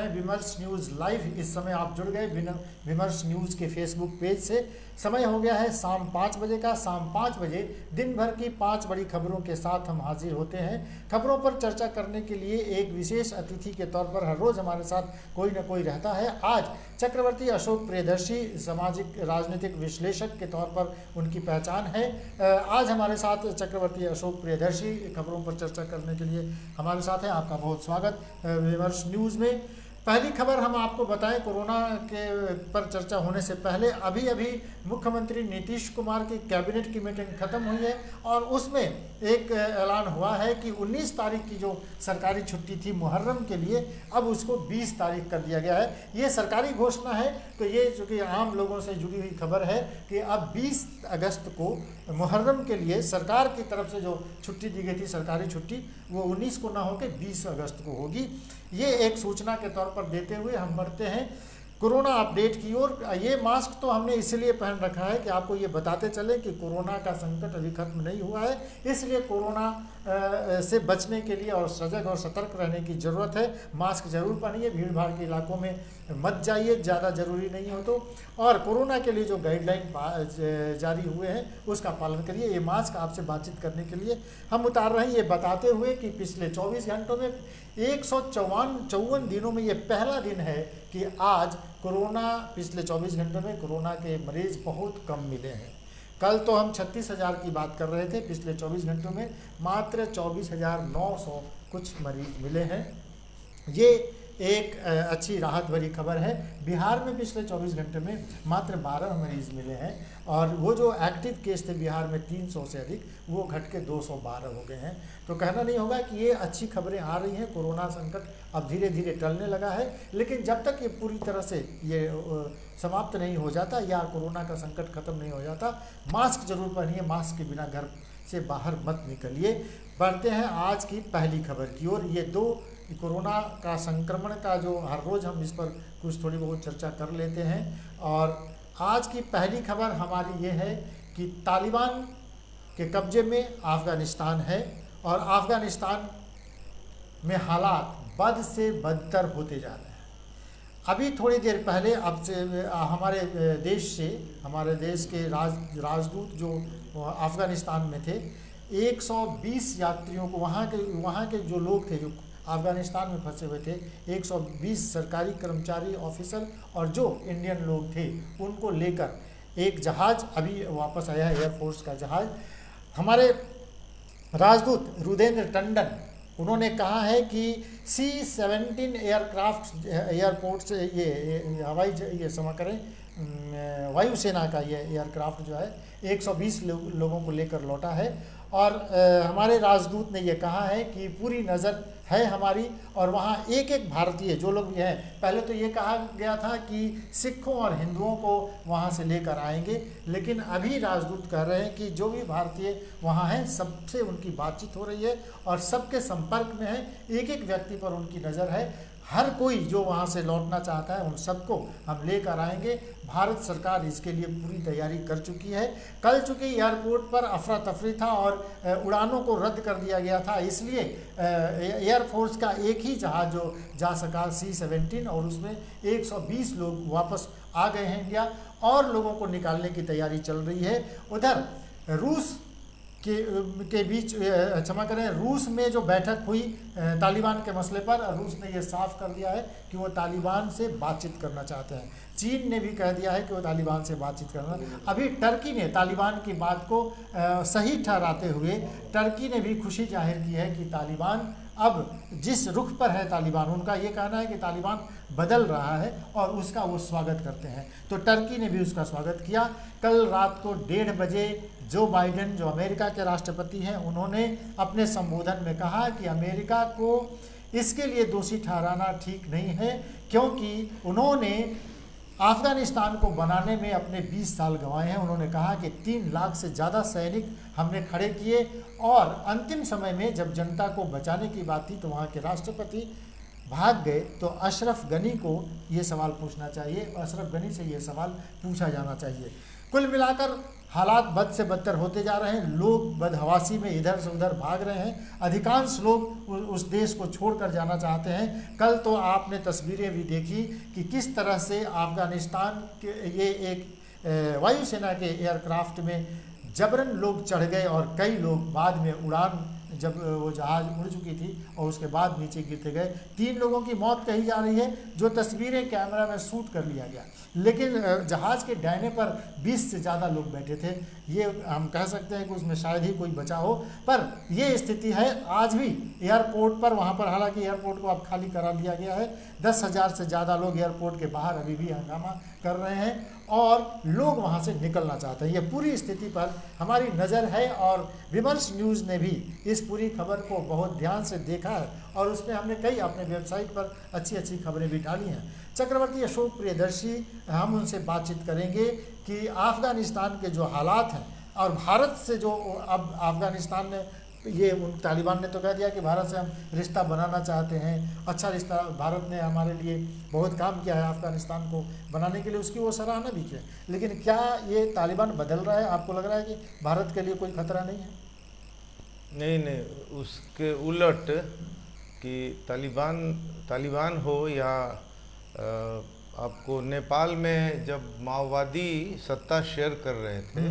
हैं विमर्श news live. इस समय आप जुड़ गए विमर्श न्यूज़ के फेसबुक पेज से। समय हो गया है शाम 5 बजे का। शाम 5 बजे दिन भर की 5 बड़ी खबरों के साथ हम हाजिर होते हैं। खबरों पर चर्चा करने के लिए एक विशेष अतिथि के तौर पर हर रोज़ हमारे साथ कोई न कोई रहता है। आज चक्रवर्ती अशोक प्रियदर्शी सामाजिक राजनीतिक विश्लेषक के तौर पर उनकी पहचान है। आज हमारे साथ चक्रवर्ती अशोक प्रियदर्शी खबरों पर चर्चा करने के लिए हमारे साथ है। आपका बहुत स्वागत विमर्श न्यूज़ में। पहली खबर हम आपको बताएं, कोरोना के पर चर्चा होने से पहले अभी अभी मुख्यमंत्री नीतीश कुमार की कैबिनेट की मीटिंग खत्म हुई है और उसमें एक ऐलान हुआ है कि 19 तारीख की जो सरकारी छुट्टी थी मुहर्रम के लिए, अब उसको 20 तारीख कर दिया गया है। ये सरकारी घोषणा है, तो ये जो कि आम लोगों से जुड़ी हुई खबर है कि अब 20 अगस्त को मुहर्रम के लिए सरकार की तरफ से जो छुट्टी दी गई थी सरकारी छुट्टी, वो 19 को ना होकर 20 अगस्त को होगी। ये एक सूचना के तौर पर देते हुए हम बढ़ते हैं कोरोना अपडेट की ओर। ये मास्क तो हमने इसलिए पहन रखा है कि आपको ये बताते चले कि कोरोना का संकट अभी खत्म नहीं हुआ है, इसलिए कोरोना से बचने के लिए और सजग और सतर्क रहने की ज़रूरत है। मास्क जरूर पहनिए, भीड़ भाड़ के इलाकों में मत जाइए ज़्यादा ज़रूरी नहीं हो तो, और कोरोना के लिए जो गाइडलाइन जारी हुए हैं उसका पालन करिए। ये मास्क आपसे बातचीत करने के लिए हम उतार रहे हैं, ये बताते हुए कि पिछले 24 घंटों में 154 दिनों में ये पहला दिन है कि आज कोरोना पिछले 24 घंटों में कोरोना के मरीज बहुत कम मिले हैं। कल तो हम 36,000 की बात कर रहे थे, पिछले 24 घंटों में मात्र 24,900 कुछ मरीज मिले हैं। ये एक अच्छी राहत भरी खबर है। बिहार में पिछले 24 घंटे में मात्र 12 मरीज मिले हैं और वो जो एक्टिव केस थे बिहार में 300 से अधिक, वो घट के 212 हो गए हैं। तो कहना नहीं होगा कि ये अच्छी खबरें आ रही हैं। कोरोना संकट अब धीरे धीरे टलने लगा है, लेकिन जब तक ये पूरी तरह से ये समाप्त नहीं हो जाता या कोरोना का संकट खत्म नहीं हो जाता, मास्क जरूर पहनिए, मास्क के बिना घर से बाहर मत निकलिए। बढ़ते हैं आज की पहली खबर की ओर। ये दो कोरोना का संक्रमण का जो हर रोज़ हम इस पर कुछ थोड़ी बहुत चर्चा कर लेते हैं, और आज की पहली खबर हमारी ये है कि तालिबान के कब्जे में अफ़गानिस्तान है और अफ़गानिस्तान में हालात बद से बदतर होते जा रहे हैं। अभी थोड़ी देर पहले अब से हमारे देश के राजदूत जो अफ़गानिस्तान में थे, 120 यात्रियों को वहाँ के जो लोग थे जो अफ़गानिस्तान में फंसे हुए थे, 120 सरकारी कर्मचारी ऑफिसर और जो इंडियन लोग थे उनको लेकर एक जहाज़ अभी वापस आया है, एयरफोर्स का जहाज़। हमारे राजदूत रुदेंद्र टंडन उन्होंने कहा है कि C-17 एयरक्राफ्ट एयरपोर्ट से ये क्षमा करें वायुसेना का ये एयरक्राफ्ट जो है 120 लोगों को लेकर लौटा है। और हमारे राजदूत ने ये कहा है कि पूरी नज़र है हमारी और वहाँ एक एक भारतीय जो लोग भी हैं, पहले तो ये कहा गया था कि सिखों और हिंदुओं को वहाँ से लेकर आएंगे, लेकिन अभी राजदूत कह रहे हैं कि जो भी भारतीय वहाँ हैं सबसे उनकी बातचीत हो रही है और सबके संपर्क में है, एक एक व्यक्ति पर उनकी नज़र है। हर कोई जो वहाँ से लौटना चाहता है उन सबको हम लेकर आएंगे। भारत सरकार इसके लिए पूरी तैयारी कर चुकी है। कल चूँकि एयरपोर्ट पर अफरा तफरी था और उड़ानों को रद्द कर दिया गया था, इसलिए एयरफोर्स का एक ही जहाज़ जो जा सका C-17 और उसमें 120 लोग वापस आ गए हैं इंडिया और लोगों को निकालने की तैयारी चल रही है। उधर रूस के बीच क्षमा करें, रूस में जो बैठक हुई तालिबान के मसले पर, रूस ने ये साफ कर दिया है कि वो तालिबान से बातचीत करना चाहते हैं। चीन ने भी कह दिया है कि वो तालिबान से बातचीत करना। अभी टर्की ने तालिबान की बात को सही ठहराते हुए टर्की ने भी खुशी जाहिर की है कि तालिबान अब जिस रुख पर है तालिबान, उनका ये कहना है कि तालिबान बदल रहा है और उसका वो स्वागत करते हैं। तो टर्की ने भी उसका स्वागत किया। कल रात को 1:30 बजे जो बाइडेन जो अमेरिका के राष्ट्रपति हैं, उन्होंने अपने संबोधन में कहा कि अमेरिका को इसके लिए दोषी ठहराना ठीक नहीं है, क्योंकि उन्होंने अफ़गानिस्तान को बनाने में अपने 20 साल गंवाए हैं। उन्होंने कहा कि 3 लाख से ज़्यादा सैनिक हमने खड़े किए और अंतिम समय में जब जनता को बचाने की बात थी तो वहाँ के राष्ट्रपति भाग गए। तो अशरफ गनी को ये सवाल पूछना चाहिए, अशरफ गनी से ये सवाल पूछा जाना चाहिए। कुल मिलाकर हालात बद से बदतर होते जा रहे हैं। लोग बदहवासी में इधर से उधर भाग रहे हैं। अधिकांश लोग उस देश को छोड़कर जाना चाहते हैं। कल तो आपने तस्वीरें भी देखी कि किस तरह से अफगानिस्तान के ये एक वायुसेना के एयरक्राफ्ट में जबरन लोग चढ़ गए और कई लोग बाद में उड़ान, जब वो जहाज़ उड़ चुकी थी और उसके बाद नीचे गिरते गए। 3 लोगों की मौत कही जा रही है, जो तस्वीरें कैमरा में शूट कर लिया गया। लेकिन जहाज़ के डायने पर 20 से ज़्यादा लोग बैठे थे। ये हम कह सकते हैं कि उसमें शायद ही कोई बचा हो, पर ये स्थिति है आज भी एयरपोर्ट पर। वहाँ पर हालांकि एयरपोर्ट को अब खाली करा दिया गया है। 10,000 से ज़्यादा लोग एयरपोर्ट के बाहर अभी भी हंगामा कर रहे हैं और लोग वहाँ से निकलना चाहते हैं। ये पूरी स्थिति पर हमारी नज़र है और विमर्श न्यूज़ ने भी इस पूरी खबर को बहुत ध्यान से देखा है और उसमें हमने कई अपने वेबसाइट पर अच्छी अच्छी खबरें भी डाली हैं। चक्रवर्ती अशोक प्रियदर्शी, हम उनसे बातचीत करेंगे कि अफ़गानिस्तान के जो हालात हैं और भारत से जो अब अफ़गानिस्तान ने ये तालिबान ने तो कह दिया कि भारत से हम रिश्ता बनाना चाहते हैं, अच्छा रिश्ता, भारत ने हमारे लिए बहुत काम किया है अफ़गानिस्तान को बनाने के लिए, उसकी वो सराहना भी की। लेकिन क्या ये तालिबान बदल रहा है? आपको लग रहा है कि भारत के लिए कोई खतरा नहीं है? नहीं, उसके उलट कि तालिबान हो या आपको नेपाल में जब माओवादी सत्ता शेयर कर रहे थे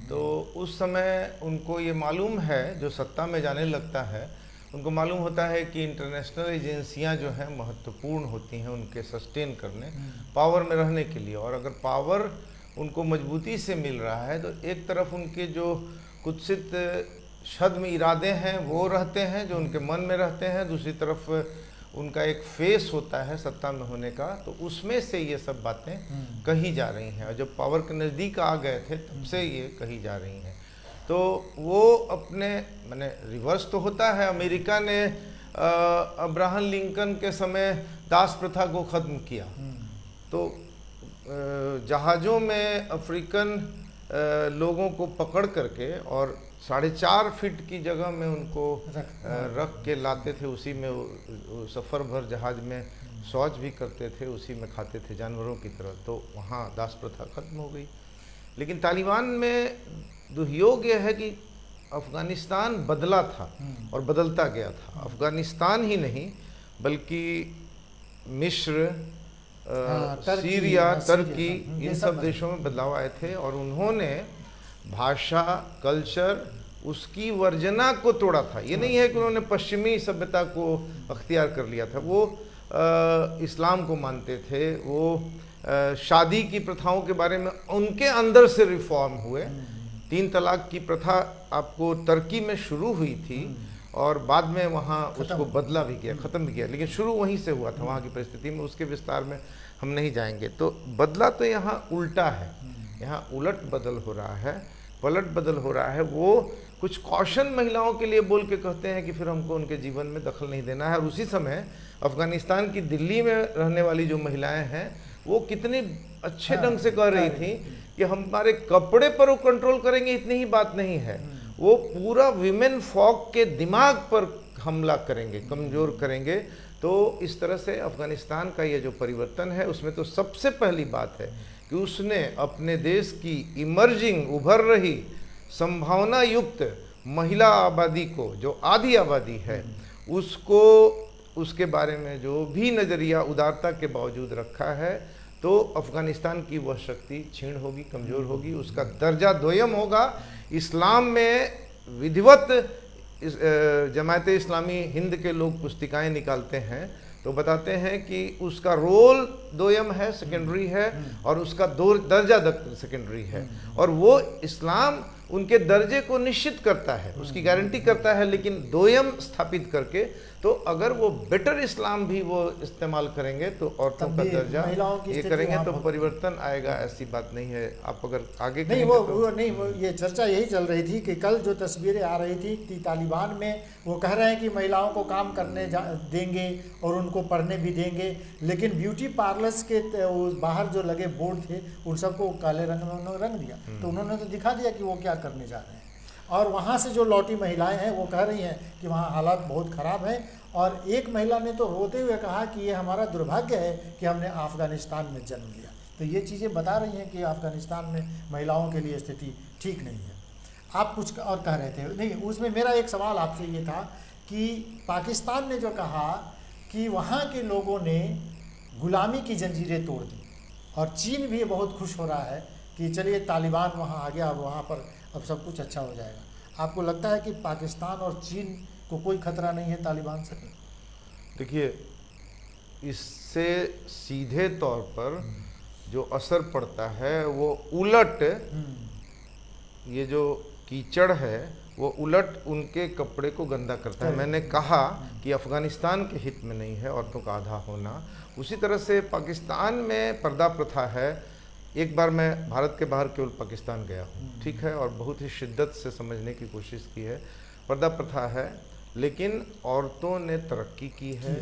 तो उस समय उनको ये मालूम है, जो सत्ता में जाने लगता है उनको मालूम होता है कि इंटरनेशनल एजेंसियां जो हैं महत्वपूर्ण होती हैं उनके सस्टेन करने, पावर में रहने के लिए। और अगर पावर उनको मजबूती से मिल रहा है तो एक तरफ उनके जो कुत्सित छद्म इरादे हैं वो रहते हैं जो उनके मन में रहते हैं, दूसरी तरफ उनका एक फेस होता है सत्ता में होने का, तो उसमें से ये सब बातें कही जा रही हैं। और जब पावर के नज़दीक आ गए थे तब से ये कही जा रही हैं। तो वो अपने माने रिवर्स तो होता है। अमेरिका ने अब्राहम लिंकन के समय दास प्रथा को ख़त्म किया, तो जहाज़ों में अफ्रीकन लोगों को पकड़ करके और 4.5 फीट की जगह में उनको रख के लाते थे, उसी में वो सफ़र भर जहाज़ में शौच भी करते थे, उसी में खाते थे जानवरों की तरह। तो वहाँ दास प्रथा खत्म हो गई। लेकिन तालिबान में दुर्योग यह है कि अफ़गानिस्तान बदला था और बदलता गया था। अफ़गानिस्तान ही नहीं बल्कि मिस्र, सीरिया, तुर्की, इन सब देशों में बदलाव आए थे और उन्होंने भाषा, कल्चर, उसकी वर्जना को तोड़ा था। ये नहीं है कि उन्होंने पश्चिमी सभ्यता को अख्तियार कर लिया था। वो इस्लाम को मानते थे, वो शादी की प्रथाओं के बारे में उनके अंदर से रिफॉर्म हुए। 3 तलाक की प्रथा आपको तुर्की में शुरू हुई थी और बाद में वहाँ उसको बदला भी किया, ख़त्म भी किया, लेकिन शुरू वहीं से हुआ था वहाँ की परिस्थिति में। उसके विस्तार में हम नहीं जाएंगे। तो बदला तो यहाँ उल्टा है, यहाँ उलट बदल हो रहा है, पलट बदल हो रहा है। वो कुछ कौशन महिलाओं के लिए बोल के कहते हैं कि फिर हमको उनके जीवन में दखल नहीं देना है। और उसी समय अफ़गानिस्तान की दिल्ली में रहने वाली जो महिलाएं हैं वो कितने अच्छे ढंग से कह रही थी कि हमारे कपड़े पर वो कंट्रोल करेंगे, इतनी ही बात नहीं है, वो पूरा विमेन फॉक के दिमाग पर हमला करेंगे, कमज़ोर करेंगे। तो इस तरह से अफ़गानिस्तान का ये जो परिवर्तन है उसमें तो सबसे पहली बात है कि उसने अपने देश की इमर्जिंग, उभर रही, संभावना युक्त महिला आबादी को, जो आधी आबादी है, उसको उसके बारे में जो भी नज़रिया उदारता के बावजूद रखा है, तो अफ़गानिस्तान की वह शक्ति क्षीण होगी, कमज़ोर होगी, उसका दर्जा द्वयम होगा। इस्लाम में विधिवत जमायत इस्लामी हिंद के लोग पुस्तिकाएं निकालते हैं तो बताते हैं कि उसका रोल दोयम है, सेकेंडरी है, और उसका दर्जा सेकेंडरी है। और वो इस्लाम उनके दर्जे को निश्चित करता है, उसकी गारंटी करता है, लेकिन दोयम स्थापित करके। तो अगर वो बेटर इस्लाम भी वो इस्तेमाल करेंगे तो औरतों का दर्जा ये करेंगे तो परिवर्तन आएगा, ऐसी बात नहीं है। आप अगर आगे नहीं वो ये चर्चा यही चल रही थी कि कल जो तस्वीरें आ रही थी कि तालिबान में वो कह रहे हैं कि महिलाओं को काम करने देंगे और उनको पढ़ने भी देंगे, लेकिन ब्यूटी पार्लर्स के बाहर जो लगे बोर्ड थे उन सबको काले रंग में उन्होंने रंग दिया। तो उन्होंने तो दिखा दिया कि वो क्या करने जा रहे हैं। और वहाँ से जो लौटी महिलाएं हैं वो कह रही हैं कि वहाँ हालात बहुत ख़राब हैं। और एक महिला ने तो रोते हुए कहा कि ये हमारा दुर्भाग्य है कि हमने अफ़गानिस्तान में जन्म लिया। तो ये चीज़ें बता रही हैं कि अफ़गानिस्तान में महिलाओं के लिए स्थिति ठीक नहीं है। आप कुछ और कह रहे थे, नहीं उसमें मेरा एक सवाल आपसे ये था कि पाकिस्तान ने जो कहा कि वहाँ के लोगों ने गुलामी की जंजीरें तोड़ दी, और चीन भी बहुत खुश हो रहा है कि चलिए तालिबान वहाँ आ गया, अब वहाँ पर अब सब कुछ अच्छा हो जाएगा। आपको लगता है कि पाकिस्तान और चीन को कोई खतरा नहीं है तालिबान से? देखिए, इससे सीधे तौर पर जो असर पड़ता है वो उलट, ये जो कीचड़ है वो उलट उनके कपड़े को गंदा करता है। मैंने कहा कि अफ़गानिस्तान के हित में नहीं है औरतों का आधा होना, उसी तरह से पाकिस्तान में पर्दा प्रथा है। एक बार मैं भारत के बाहर केवल पाकिस्तान गया हूँ, ठीक है, और बहुत ही शिद्दत से समझने की कोशिश की है। पर्दा प्रथा है, लेकिन औरतों ने तरक्की की है,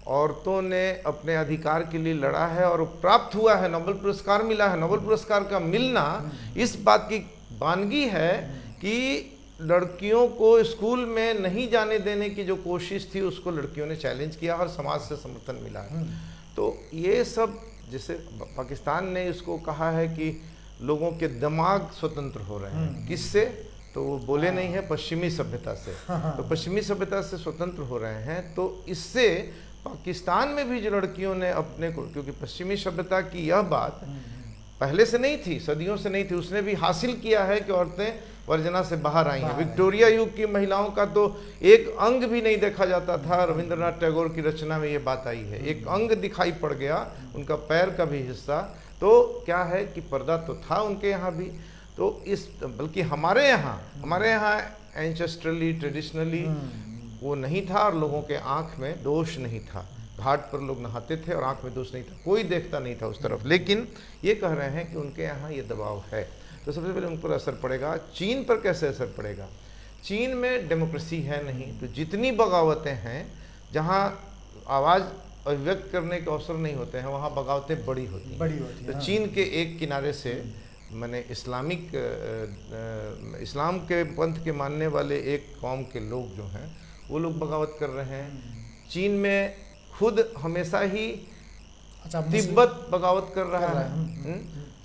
औरतों ने अपने अधिकार के लिए लड़ा है और प्राप्त हुआ है, नोबेल पुरस्कार मिला है। नोबेल पुरस्कार का मिलना इस बात की वानगी है कि लड़कियों को स्कूल में नहीं जाने देने की जो कोशिश थी उसको लड़कियों ने चैलेंज किया और समाज से समर्थन मिला है। तो ये सब, जैसे पाकिस्तान ने इसको कहा है कि लोगों के दिमाग स्वतंत्र हो रहे हैं, किससे? तो वो बोले नहीं है, पश्चिमी सभ्यता से। तो पश्चिमी सभ्यता से स्वतंत्र हो रहे हैं, तो इससे पाकिस्तान में भी जो लड़कियों ने अपने को, क्योंकि पश्चिमी सभ्यता की यह बात पहले से नहीं थी, सदियों से नहीं थी, उसने भी हासिल किया है कि औरतें वर्जना से बाहर आई हैं। विक्टोरिया युग की महिलाओं का तो एक अंग भी नहीं देखा जाता था। रविंद्रनाथ टैगोर की रचना में ये बात आई है, एक अंग दिखाई पड़ गया, उनका पैर का भी हिस्सा। तो क्या है कि पर्दा तो था उनके यहाँ भी, तो इस बल्कि हमारे यहाँ एंसेस्ट्रली ट्रेडिशनली वो नहीं था, और लोगों के आँख में दोष नहीं था। घाट पर लोग नहाते थे और आँख में दोष नहीं था, कोई देखता नहीं था उस तरफ। लेकिन ये कह रहे हैं कि उनके यहाँ ये दबाव है, तो सबसे पहले उन पर असर पड़ेगा। चीन पर कैसे असर पड़ेगा? चीन में डेमोक्रेसी है नहीं, तो जितनी बगावतें हैं, जहाँ आवाज़ अभिव्यक्त करने के अवसर नहीं होते हैं, वहाँ बगावतें बड़ी होती हैं। तो चीन के एक किनारे से मैंने इस्लाम के पंथ के मानने वाले एक कौम के लोग जो हैं वो लोग बगावत कर रहे हैं। चीन में खुद हमेशा ही तिब्बत बगावत कर रहा है।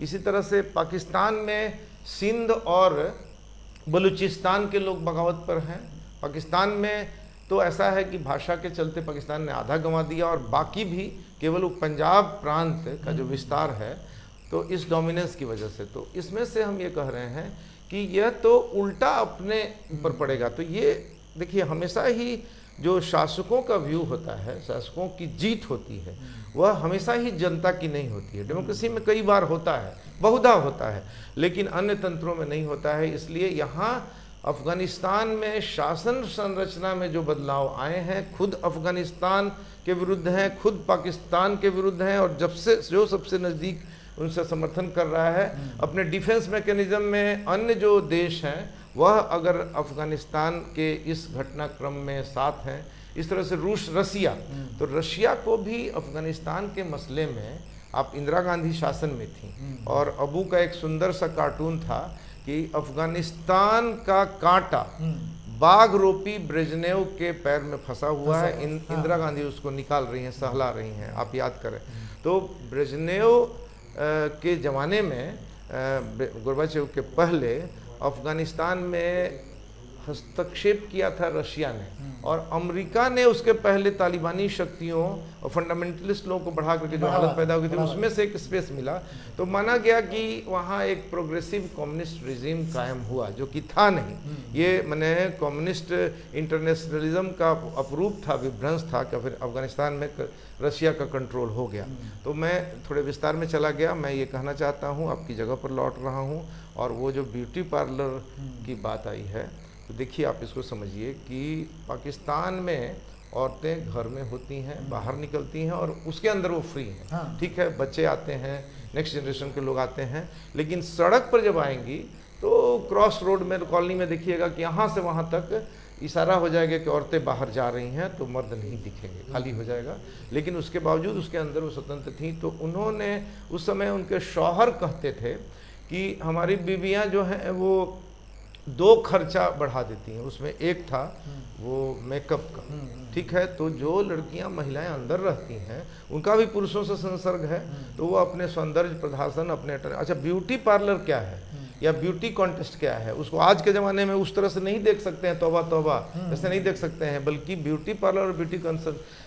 इसी तरह से पाकिस्तान में सिंध और बलूचिस्तान के लोग बगावत पर हैं। पाकिस्तान में तो ऐसा है कि भाषा के चलते पाकिस्तान ने आधा गंवा दिया, और बाकी भी केवल वो पंजाब प्रांत का जो विस्तार है, तो इस डोमिनेंस की वजह से, तो इसमें से हम ये कह रहे हैं कि यह तो उल्टा अपने ऊपर पड़ेगा। तो ये देखिए, हमेशा ही जो शासकों का व्यू होता है, शासकों की जीत होती है, वह हमेशा ही जनता की नहीं होती है। डेमोक्रेसी में कई बार होता है, बहुधा होता है, लेकिन अन्य तंत्रों में नहीं होता है। इसलिए यहाँ अफगानिस्तान में शासन संरचना में जो बदलाव आए हैं, खुद अफगानिस्तान के विरुद्ध हैं, खुद पाकिस्तान के विरुद्ध हैं, और जब से जो सबसे नज़दीक उनसे समर्थन कर रहा है, अपने डिफेंस मैकेनिज्म में अन्य जो देश हैं वह अगर अफगानिस्तान के इस घटनाक्रम में साथ हैं, इस तरह से रशिया, तो रशिया को भी अफगानिस्तान के मसले में, आप इंदिरा गांधी शासन में थी, और अबू का एक सुंदर सा कार्टून था कि अफगानिस्तान का कांटा बाघ रोपी ब्रेजनेव के पैर में फंसा हुआ है, इंदिरा गांधी उसको निकाल रही हैं, सहला रही हैं, आप याद करें। तो ब्रेजनेव के ज़माने में, गोर्बाचेव के पहले, अफगानिस्तान में हस्तक्षेप किया था रशिया ने, और अमेरिका ने उसके पहले तालिबानी शक्तियों और फंडामेंटलिस्ट लोगों को बढ़ा करके जो हालत पैदा हो गई थी, उसमें से एक स्पेस मिला। तो माना गया कि वहाँ एक प्रोग्रेसिव कम्युनिस्ट रिजीम कायम हुआ, जो कि था नहीं। ये मैंने कम्युनिस्ट इंटरनेशनलिज्म का अपरूप था, विभ्रंश था कि फिर अफगानिस्तान में रशिया का कंट्रोल हो गया। तो मैं थोड़े विस्तार में चला गया। मैं ये कहना चाहता हूँ, आपकी जगह पर लौट रहा हूँ, और वो जो ब्यूटी पार्लर की बात आई है, तो देखिए आप इसको समझिए कि पाकिस्तान में औरतें घर में होती हैं, बाहर निकलती हैं, और उसके अंदर वो फ्री हैं। ठीक है, बच्चे आते हैं, नेक्स्ट जनरेशन के लोग आते हैं, लेकिन सड़क पर जब आएंगी तो क्रॉस रोड में, कॉलोनी में देखिएगा कि यहाँ से वहाँ तक इशारा हो जाएगा कि औरतें बाहर जा रही हैं, तो मर्द नहीं दिखेंगे, खाली हो जाएगा। लेकिन उसके बावजूद उसके अंदर वो स्वतंत्र थी। तो उन्होंने उस समय, उनके शौहर कहते थे कि हमारी बीवियाँ जो हैं वो दो खर्चा बढ़ा देती हैं। उसमें एक था वो मेकअप का, ठीक है, तो जो लड़कियां महिलाएं अंदर रहती हैं उनका भी पुरुषों से संसर्ग है, तो वो अपने सौंदर्य प्रदर्शन अपने अच्छा ब्यूटी पार्लर क्या है या ब्यूटी कॉन्टेस्ट क्या है उसको आज के ज़माने में उस तरह से नहीं देख सकते हैं, तौबा तौबा ऐसे नहीं देख सकते हैं, बल्कि ब्यूटी पार्लर और ब्यूटी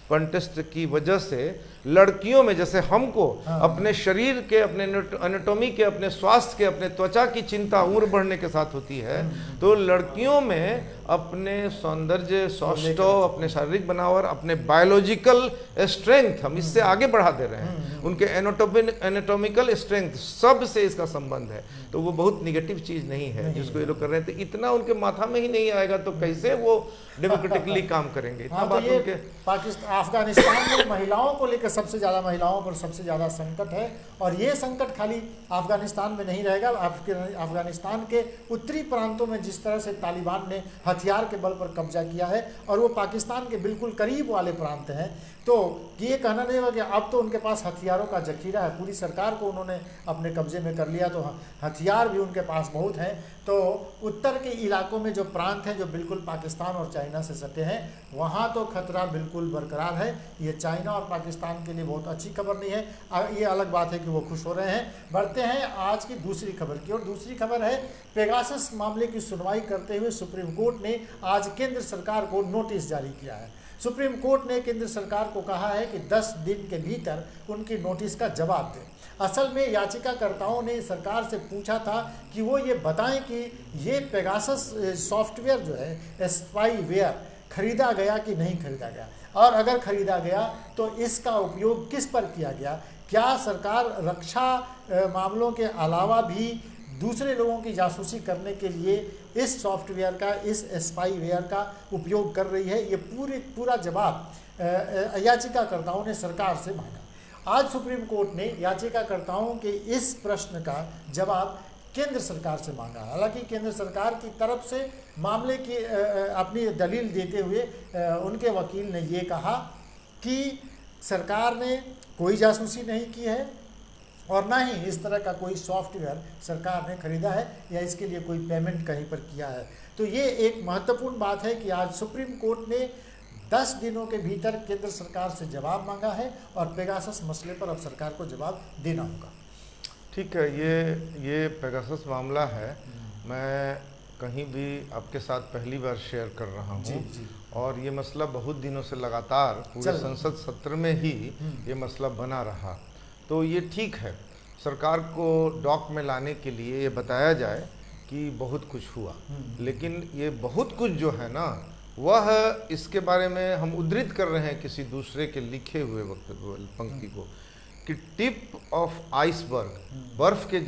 कॉन्टेस्ट की वजह से लड़कियों में जैसे हमको अपने शरीर के, अपने एनाटॉमी के, अपने स्वास्थ्य के, अपने त्वचा की चिंता उम्र बढ़ने के साथ होती है, तो लड़कियों में अपने सौंदर्य, सौष्ठव, अपने शारीरिक बनावट, अपने बायोलॉजिकल स्ट्रेंथ हम इससे आगे बढ़ा दे रहे हैं, उनके एनाटॉमिकल स्ट्रेंथ सब से इसका संबंध है। तो वो बहुत निगेटिव चीज़ नहीं है जिसको ये लोग कर रहे हैं, तो इतना उनके माथा में ही नहीं आएगा तो कैसे वो डेमोक्रेटिकली काम करेंगे। इतना हाँ, बात तो ये उनके अफगानिस्तान में महिलाओं को लेकर सबसे ज़्यादा, महिलाओं पर सबसे ज़्यादा संकट है, और ये संकट खाली अफगानिस्तान में नहीं रहेगा। अफगानिस्तान के उत्तरी प्रांतों में जिस तरह से तालिबान ने हथियार के बल पर कब्जा किया है, और वो पाकिस्तान के बिल्कुल करीब वाले प्रांत हैं, तो ये कहना नहीं होगा कि अब तो उनके पास हथियारों का जखीरा है, पूरी सरकार को उन्होंने अपने कब्जे में कर लिया, तो हथियार भी उनके पास बहुत हैं। तो उत्तर के इलाकों में जो प्रांत हैं जो बिल्कुल पाकिस्तान और चाइना से सटे हैं, वहाँ तो खतरा बिल्कुल बरकरार है। ये चाइना और पाकिस्तान के लिए बहुत अच्छी खबर नहीं है, ये अलग बात है कि वो खुश हो रहे हैं। बढ़ते हैं आज की दूसरी खबर की, और दूसरी खबर है पेगासस मामले की सुनवाई करते हुए सुप्रीम कोर्ट ने आज केंद्र सरकार को नोटिस जारी किया है। सुप्रीम कोर्ट ने केंद्र सरकार को कहा है कि 10 दिन के भीतर उनकी नोटिस का जवाब दें। असल में याचिकाकर्ताओं ने सरकार से पूछा था कि वो ये बताएं कि ये पेगासस सॉफ्टवेयर जो है, स्पाईवेयर, खरीदा गया कि नहीं खरीदा गया, और अगर खरीदा गया तो इसका उपयोग किस पर किया गया, क्या सरकार रक्षा मामलों के अलावा भी दूसरे लोगों की जासूसी करने के लिए इस सॉफ्टवेयर का, इस स्पाईवेयर का उपयोग कर रही है। ये पूरा जवाब याचिकाकर्ताओं ने सरकार से मांगा। आज सुप्रीम कोर्ट ने याचिकाकर्ताओं के इस प्रश्न का जवाब केंद्र सरकार से मांगा। हालांकि केंद्र सरकार की तरफ से मामले की अपनी दलील देते हुए उनके वकील ने ये कहा कि सरकार ने कोई जासूसी नहीं की है और ना ही इस तरह का कोई सॉफ्टवेयर सरकार ने खरीदा है या इसके लिए कोई पेमेंट कहीं पर किया है। तो ये एक महत्वपूर्ण बात है कि आज सुप्रीम कोर्ट ने 10 दिनों के भीतर केंद्र सरकार से जवाब मांगा है, और पेगासस मसले पर अब सरकार को जवाब देना होगा। ठीक है, ये पेगासस मामला है, मैं कहीं भी आपके साथ पहली बार शेयर कर रहा हूँ, और ये मसला बहुत दिनों से लगातार पूरे संसद सत्र में ही ये मसला बना रहा। तो ये ठीक है, सरकार को डॉक में लाने के लिए ये बताया जाए कि बहुत कुछ हुआ, लेकिन ये बहुत कुछ जो है ना, वह इसके बारे में हम उद्धृत कर रहे हैं किसी दूसरे के लिखे हुए पंक्ति को कि टिप ऑफ आइसबर्ग, बर्फ के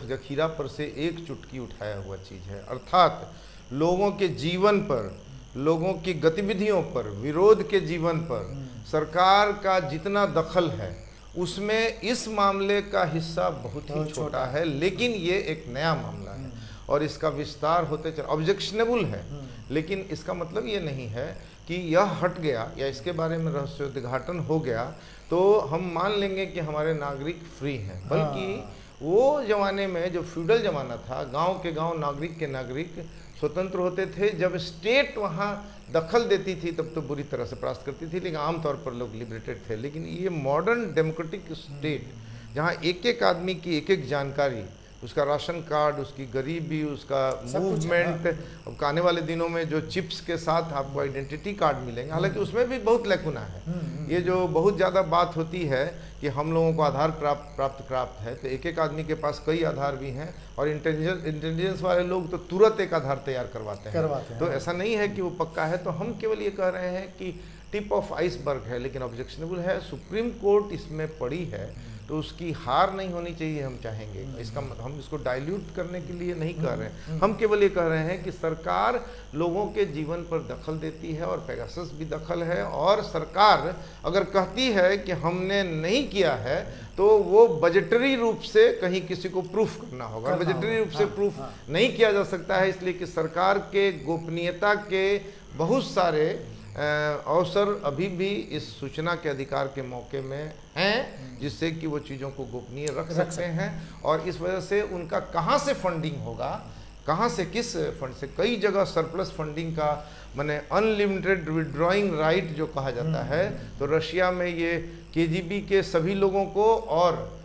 जखीरा पर से एक चुटकी उठाया हुआ चीज़ है। अर्थात लोगों के जीवन पर, लोगों की गतिविधियों पर, विरोध के जीवन पर सरकार का जितना दखल है उसमें इस मामले का हिस्सा बहुत ही छोटा है, लेकिन ये एक नया मामला है और इसका विस्तार होते चल ऑब्जेक्शनेबल है, लेकिन इसका मतलब ये नहीं है कि यह हट गया या इसके बारे में रहस्योद्घाटन हो गया तो हम मान लेंगे कि हमारे नागरिक फ्री हैं, बल्कि वो ज़माने में जो फ्यूडल ज़माना था, गांव के गांव, नागरिक के नागरिक स्वतंत्र होते थे। जब स्टेट वहाँ दखल देती थी तब तो बुरी तरह से परास्त करती थी, लेकिन आमतौर पर लोग लिबरेटेड थे। लेकिन ये मॉडर्न डेमोक्रेटिक स्टेट जहाँ एक एक आदमी की एक एक जानकारी, उसका राशन कार्ड, उसकी गरीबी, उसका मूवमेंट, अब आने वाले दिनों में जो चिप्स के साथ आपको आइडेंटिटी कार्ड मिलेंगे, हालांकि उसमें भी बहुत लैकुना है। ये जो बहुत ज़्यादा बात होती है कि हम लोगों को आधार प्राप्त है, तो एक एक आदमी के पास कई आधार भी हैं, और इंटेलिजेंस वाले लोग तो तुरंत एक आधार तैयार करवाते हैं। तो ऐसा नहीं है कि वो पक्का है। तो हम केवल ये कह रहे हैं कि टिप ऑफ आइसबर्ग है, लेकिन ऑब्जेक्शनेबल है। सुप्रीम कोर्ट इसमें पड़ी है तो उसकी हार नहीं होनी चाहिए, हम चाहेंगे। इसका हम इसको डाइल्यूट करने के लिए नहीं कह रहे हैं, हम केवल ये कह रहे हैं कि सरकार लोगों के जीवन पर दखल देती है, और पेगासस भी दखल है। और सरकार अगर कहती है कि हमने नहीं किया है तो वो बजटरी रूप से कहीं किसी को प्रूफ करना होगा। बजटरी रूप से प्रूफ नहीं किया जा सकता है, इसलिए कि सरकार के गोपनीयता के बहुत सारे अवसर अभी भी इस सूचना के अधिकार के मौके में हैं, जिससे कि वो चीज़ों को गोपनीय रख सकते हैं। और इस वजह से उनका कहाँ से फंडिंग होगा कहाँ से, किस फंड से? कई जगह सरप्लस फंडिंग का माने अनलिमिटेड विड्रॉइंग राइट जो कहा जाता है, तो रशिया में ये केजीबी के सभी लोगों को और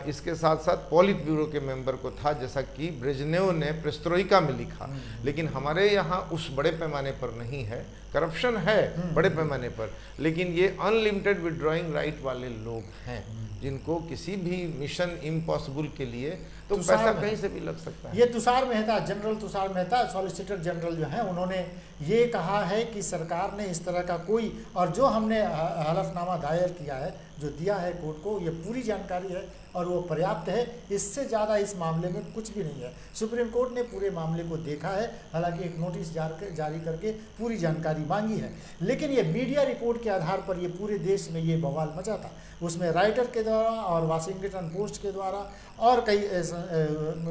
इसके साथ साथ पॉलिट ब्यूरो के मेंबर को था, जैसा कि ब्रेजनेव ने प्रेस्ट्रोइका में लिखा। लेकिन हमारे यहाँ उस बड़े पैमाने पर नहीं है, करप्शन है बड़े पैमाने पर, लेकिन ये अनलिमिटेड विड्रॉइंग राइट वाले लोग हैं जिनको किसी भी मिशन इम्पॉसिबल के लिए तो पैसा कहीं से भी लग सकता है। ये Tushar Mehta, general Tushar Mehta, solicitor general जो हैं, उन्होंने ये कहा है कि सरकार ने इस तरह का कोई, और जो हमने हलफनामा दायर किया है, जो दिया है कोर्ट को, ये पूरी जानकारी है और वो पर्याप्त है। इससे ज़्यादा इस मामले में कुछ भी नहीं है। सुप्रीम कोर्ट ने पूरे मामले को देखा है, हालांकि एक नोटिस जारी करके पूरी जानकारी मांगी है, लेकिन ये मीडिया रिपोर्ट के आधार पर ये पूरे देश में ये बवाल मचा था। उसमें राइटर के द्वारा और वाशिंगटन पोस्ट के द्वारा और कई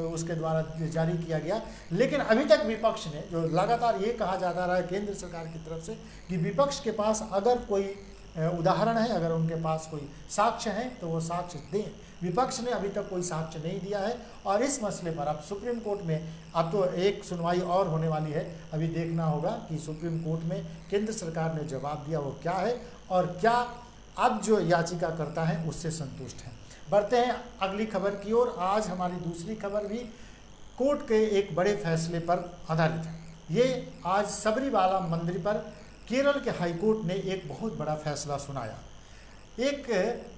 उसके द्वारा जारी किया गया। लेकिन अभी तक विपक्ष ने, जो लगातार ये कहा जाता रहा है केंद्र सरकार की तरफ से कि विपक्ष के पास अगर कोई उदाहरण है, अगर उनके पास कोई साक्ष्य है तो वो साक्ष्य दें। विपक्ष ने अभी तक कोई साक्ष्य नहीं दिया है और इस मसले पर अब सुप्रीम कोर्ट में अब तो एक सुनवाई और होने वाली है। अभी देखना होगा कि सुप्रीम कोर्ट में केंद्र सरकार ने जवाब दिया वो क्या है और क्या अब जो याचिकाकर्ता है उससे संतुष्ट हैं। बढ़ते हैं अगली खबर की ओर। आज हमारी दूसरी खबर भी कोर्ट के एक बड़े फैसले पर आधारित है। ये आज सबरीमाला मंदिर पर केरल के हाईकोर्ट ने एक बहुत बड़ा फैसला सुनाया। एक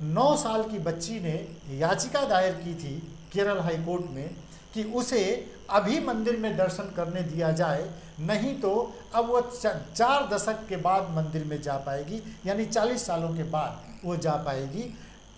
9 साल की बच्ची ने याचिका दायर की थी केरल हाईकोर्ट में कि उसे अभी मंदिर में दर्शन करने दिया जाए, नहीं तो अब वो 4 दशक के बाद मंदिर में जा पाएगी, यानी 40 सालों के बाद वो जा पाएगी।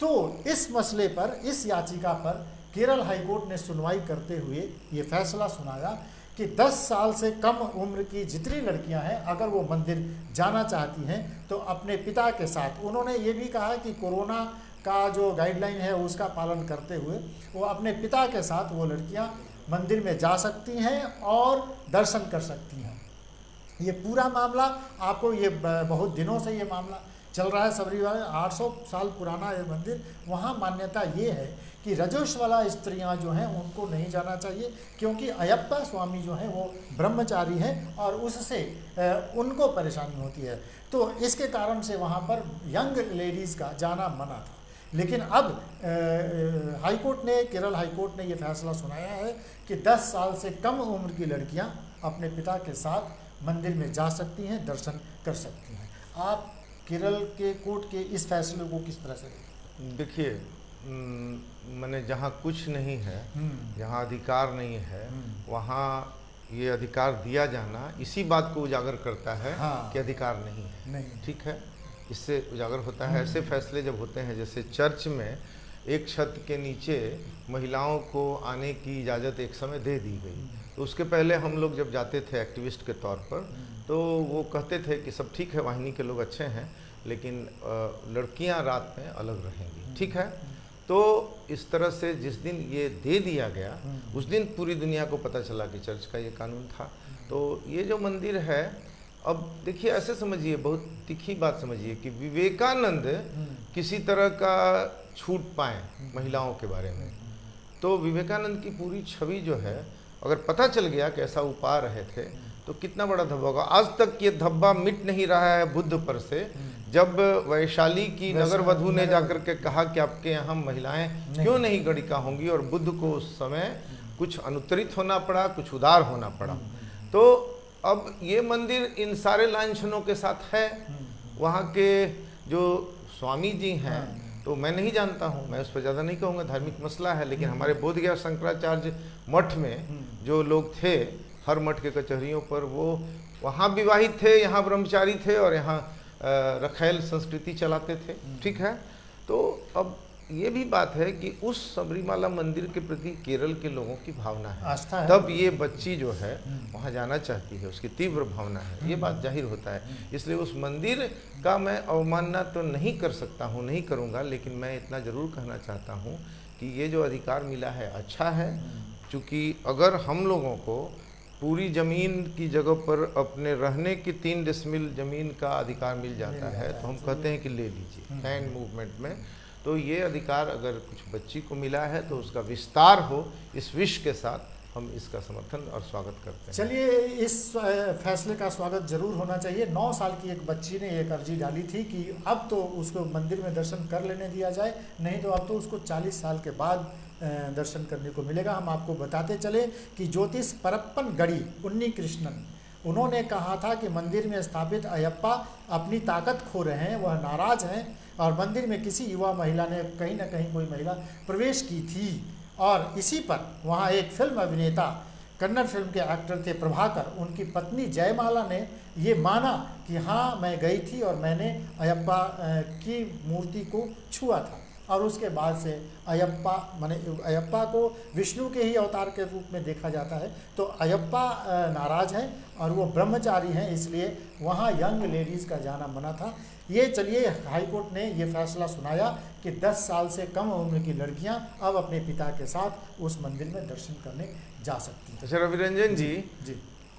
तो इस मसले पर, इस याचिका पर केरल हाईकोर्ट ने सुनवाई करते हुए ये फैसला सुनाया कि 10 साल से कम उम्र की जितनी लड़कियां हैं, अगर वो मंदिर जाना चाहती हैं तो अपने पिता के साथ, उन्होंने ये भी कहा कि कोरोना का जो गाइडलाइन है उसका पालन करते हुए वो अपने पिता के साथ वो लड़कियां मंदिर में जा सकती हैं और दर्शन कर सकती हैं। ये पूरा मामला आपको, ये बहुत दिनों से ये मामला चल रहा है। सबरीमाला 800 साल पुराना है मंदिर। वहाँ मान्यता ये है कि रजोश्वला स्त्रियां जो हैं उनको नहीं जाना चाहिए, क्योंकि अयप्पा स्वामी जो हैं वो ब्रह्मचारी हैं और उससे उनको परेशानी होती है। तो इसके कारण से वहाँ पर यंग लेडीज़ का जाना मना था। लेकिन अब हाईकोर्ट ने, केरल हाईकोर्ट ने ये फैसला सुनाया है कि 10 साल से कम उम्र की लड़कियाँ अपने पिता के साथ मंदिर में जा सकती हैं, दर्शन कर सकती हैं। आप केरल के कोर्ट के इस फैसले को किस तरह से देखिए? मैंने जहाँ कुछ नहीं है, जहाँ अधिकार नहीं है, वहाँ ये अधिकार दिया जाना इसी बात को उजागर करता है कि अधिकार नहीं है। नहीं। ठीक है, इससे उजागर होता है। ऐसे फैसले जब होते हैं, जैसे चर्च में एक छत के नीचे महिलाओं को आने की इजाज़त एक समय दे दी गई, तो उसके पहले हम लोग जब जाते थे एक्टिविस्ट के तौर पर, तो वो कहते थे कि सब ठीक है, वाहिनी के लोग अच्छे हैं, लेकिन लड़कियां रात में अलग रहेंगी। ठीक है, तो इस तरह से जिस दिन ये दे दिया गया उस दिन पूरी दुनिया को पता चला कि चर्च का ये कानून था। तो ये जो मंदिर है, अब देखिए ऐसे समझिए, बहुत तिखी बात समझिए कि विवेकानंद किसी तरह का छूट पाएँ महिलाओं के बारे में, तो विवेकानंद की पूरी छवि जो है अगर पता चल गया कि ऐसा उपा रहे थे तो कितना बड़ा धब्बा होगा। आज तक ये धब्बा मिट नहीं रहा है बुद्ध पर से। जब वैशाली की नगर वधु ने जाकर के कहा कि आपके यहाँ महिलाएं क्यों नहीं गणिका होंगी, और बुद्ध को उस समय कुछ अनुत्तरित होना पड़ा, कुछ उदार होना पड़ा। तो अब ये मंदिर इन सारे लांछनों के साथ है। वहाँ के जो स्वामी जी हैं, तो मैं नहीं जानता हूँ, मैं उस पर ज़्यादा नहीं कहूँगा, धार्मिक मसला है, लेकिन हमारे बोधगया शंकराचार्य मठ में जो लोग थे, हर मठ के कचहरियों पर, वो वहाँ विवाहित थे, यहाँ ब्रह्मचारी थे और यहाँ रखैल संस्कृति चलाते थे। ठीक है, तो अब ये भी बात है कि उस सबरीमाला मंदिर के प्रति केरल के लोगों की भावना है, आस्था है। तब ये बच्ची जो है वहाँ जाना चाहती है, उसकी तीव्र भावना है, ये बात जाहिर होता है। इसलिए उस मंदिर का मैं अवमानना तो नहीं कर सकता हूँ, नहीं करूँगा, लेकिन मैं इतना ज़रूर कहना चाहता हूँ कि ये जो अधिकार मिला है अच्छा है। चूँकि अगर हम लोगों को पूरी ज़मीन की जगह पर अपने रहने की 3 डेसिमल ज़मीन का अधिकार मिल जाता है, तो हम कहते हैं कि ले लीजिए लैंड मूवमेंट में। तो ये अधिकार अगर कुछ बच्ची को मिला है तो उसका विस्तार हो इस विश के साथ हम इसका समर्थन और स्वागत करते हैं। चलिए, इस फैसले का स्वागत जरूर होना चाहिए। 9 साल की एक बच्ची ने एक अर्जी डाली थी कि अब तो उसको मंदिर में दर्शन कर लेने दिया जाए, नहीं तो अब तो उसको 40 साल के बाद दर्शन करने को मिलेगा। हम आपको बताते चले कि ज्योतिष परप्पन गड़ी उन्नी कृष्णन, उन्होंने कहा था कि मंदिर में स्थापित अयप्पा अपनी ताकत खो रहे हैं, वह नाराज हैं और मंदिर में किसी युवा महिला ने कहीं ना कहीं कोई महिला प्रवेश की थी और इसी पर वहाँ एक फिल्म अभिनेता, कन्नड़ फिल्म के एक्टर थे प्रभाकर, उनकी पत्नी जयमाला ने ये माना कि हाँ मैं गई थी और मैंने अयप्पा की मूर्ति को छुआ था। और उसके बाद से अयप्पा माने अयप्पा को विष्णु के ही अवतार के रूप में देखा जाता है। तो अयप्पा नाराज हैं और वो ब्रह्मचारी हैं, इसलिए वहाँ यंग लेडीज़ का जाना मना था। ये चलिए, हाईकोर्ट ने ये फैसला सुनाया कि 10 साल से कम उम्र की लड़कियां अब अपने पिता के साथ उस मंदिर में दर्शन करने जा सकती हैं। अच्छा रविरंजन जी,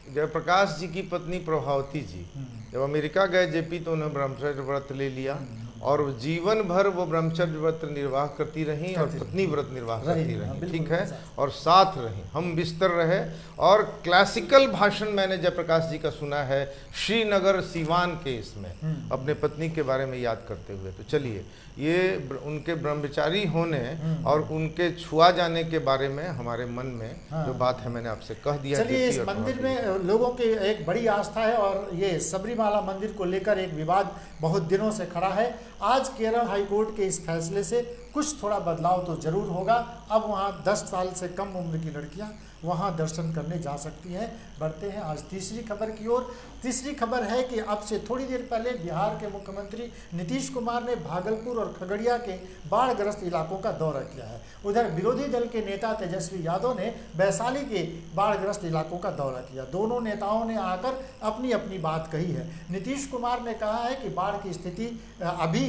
जयप्रकाश जी की पत्नी प्रभावती जी जब अमेरिका गए जेपी तो उन्होंने ब्रह्मचर्य व्रत ले लिया और जीवन भर वो ब्रह्मचर्य व्रत निर्वाह करती रहीं और पत्नी व्रत निर्वाह करती रहीं, ठीक है, और साथ रहीं, हम बिस्तर रहे। और क्लासिकल भाषण मैंने जयप्रकाश जी का सुना है श्रीनगर सीवान के इसमें अपने पत्नी के बारे में याद करते हुए। तो चलिए, ये उनके ब्रह्मचारी होने और उनके छुआ जाने के बारे में हमारे मन में जो बात है मैंने आपसे कह दिया। चलिए, इस मंदिर में लोगों की एक बड़ी आस्था है और ये सबरीमाला मंदिर को लेकर एक विवाद बहुत दिनों से खड़ा है। आज केरल हाईकोर्ट के इस फैसले से कुछ थोड़ा बदलाव तो जरूर होगा। अब वहाँ 10 साल से कम उम्र की लड़कियाँ वहाँ दर्शन करने जा सकती हैं। बढ़ते हैं आज तीसरी खबर की ओर। तीसरी खबर है कि अब से थोड़ी देर पहले बिहार के मुख्यमंत्री नीतीश कुमार ने भागलपुर और खगड़िया के बाढ़ग्रस्त इलाकों का दौरा किया है। उधर विरोधी दल के नेता तेजस्वी यादव ने वैशाली के बाढ़ग्रस्त इलाकों का दौरा किया। दोनों नेताओं ने आकर अपनी अपनी बात कही है। नीतीश कुमार ने कहा है कि बाढ़ की स्थिति अभी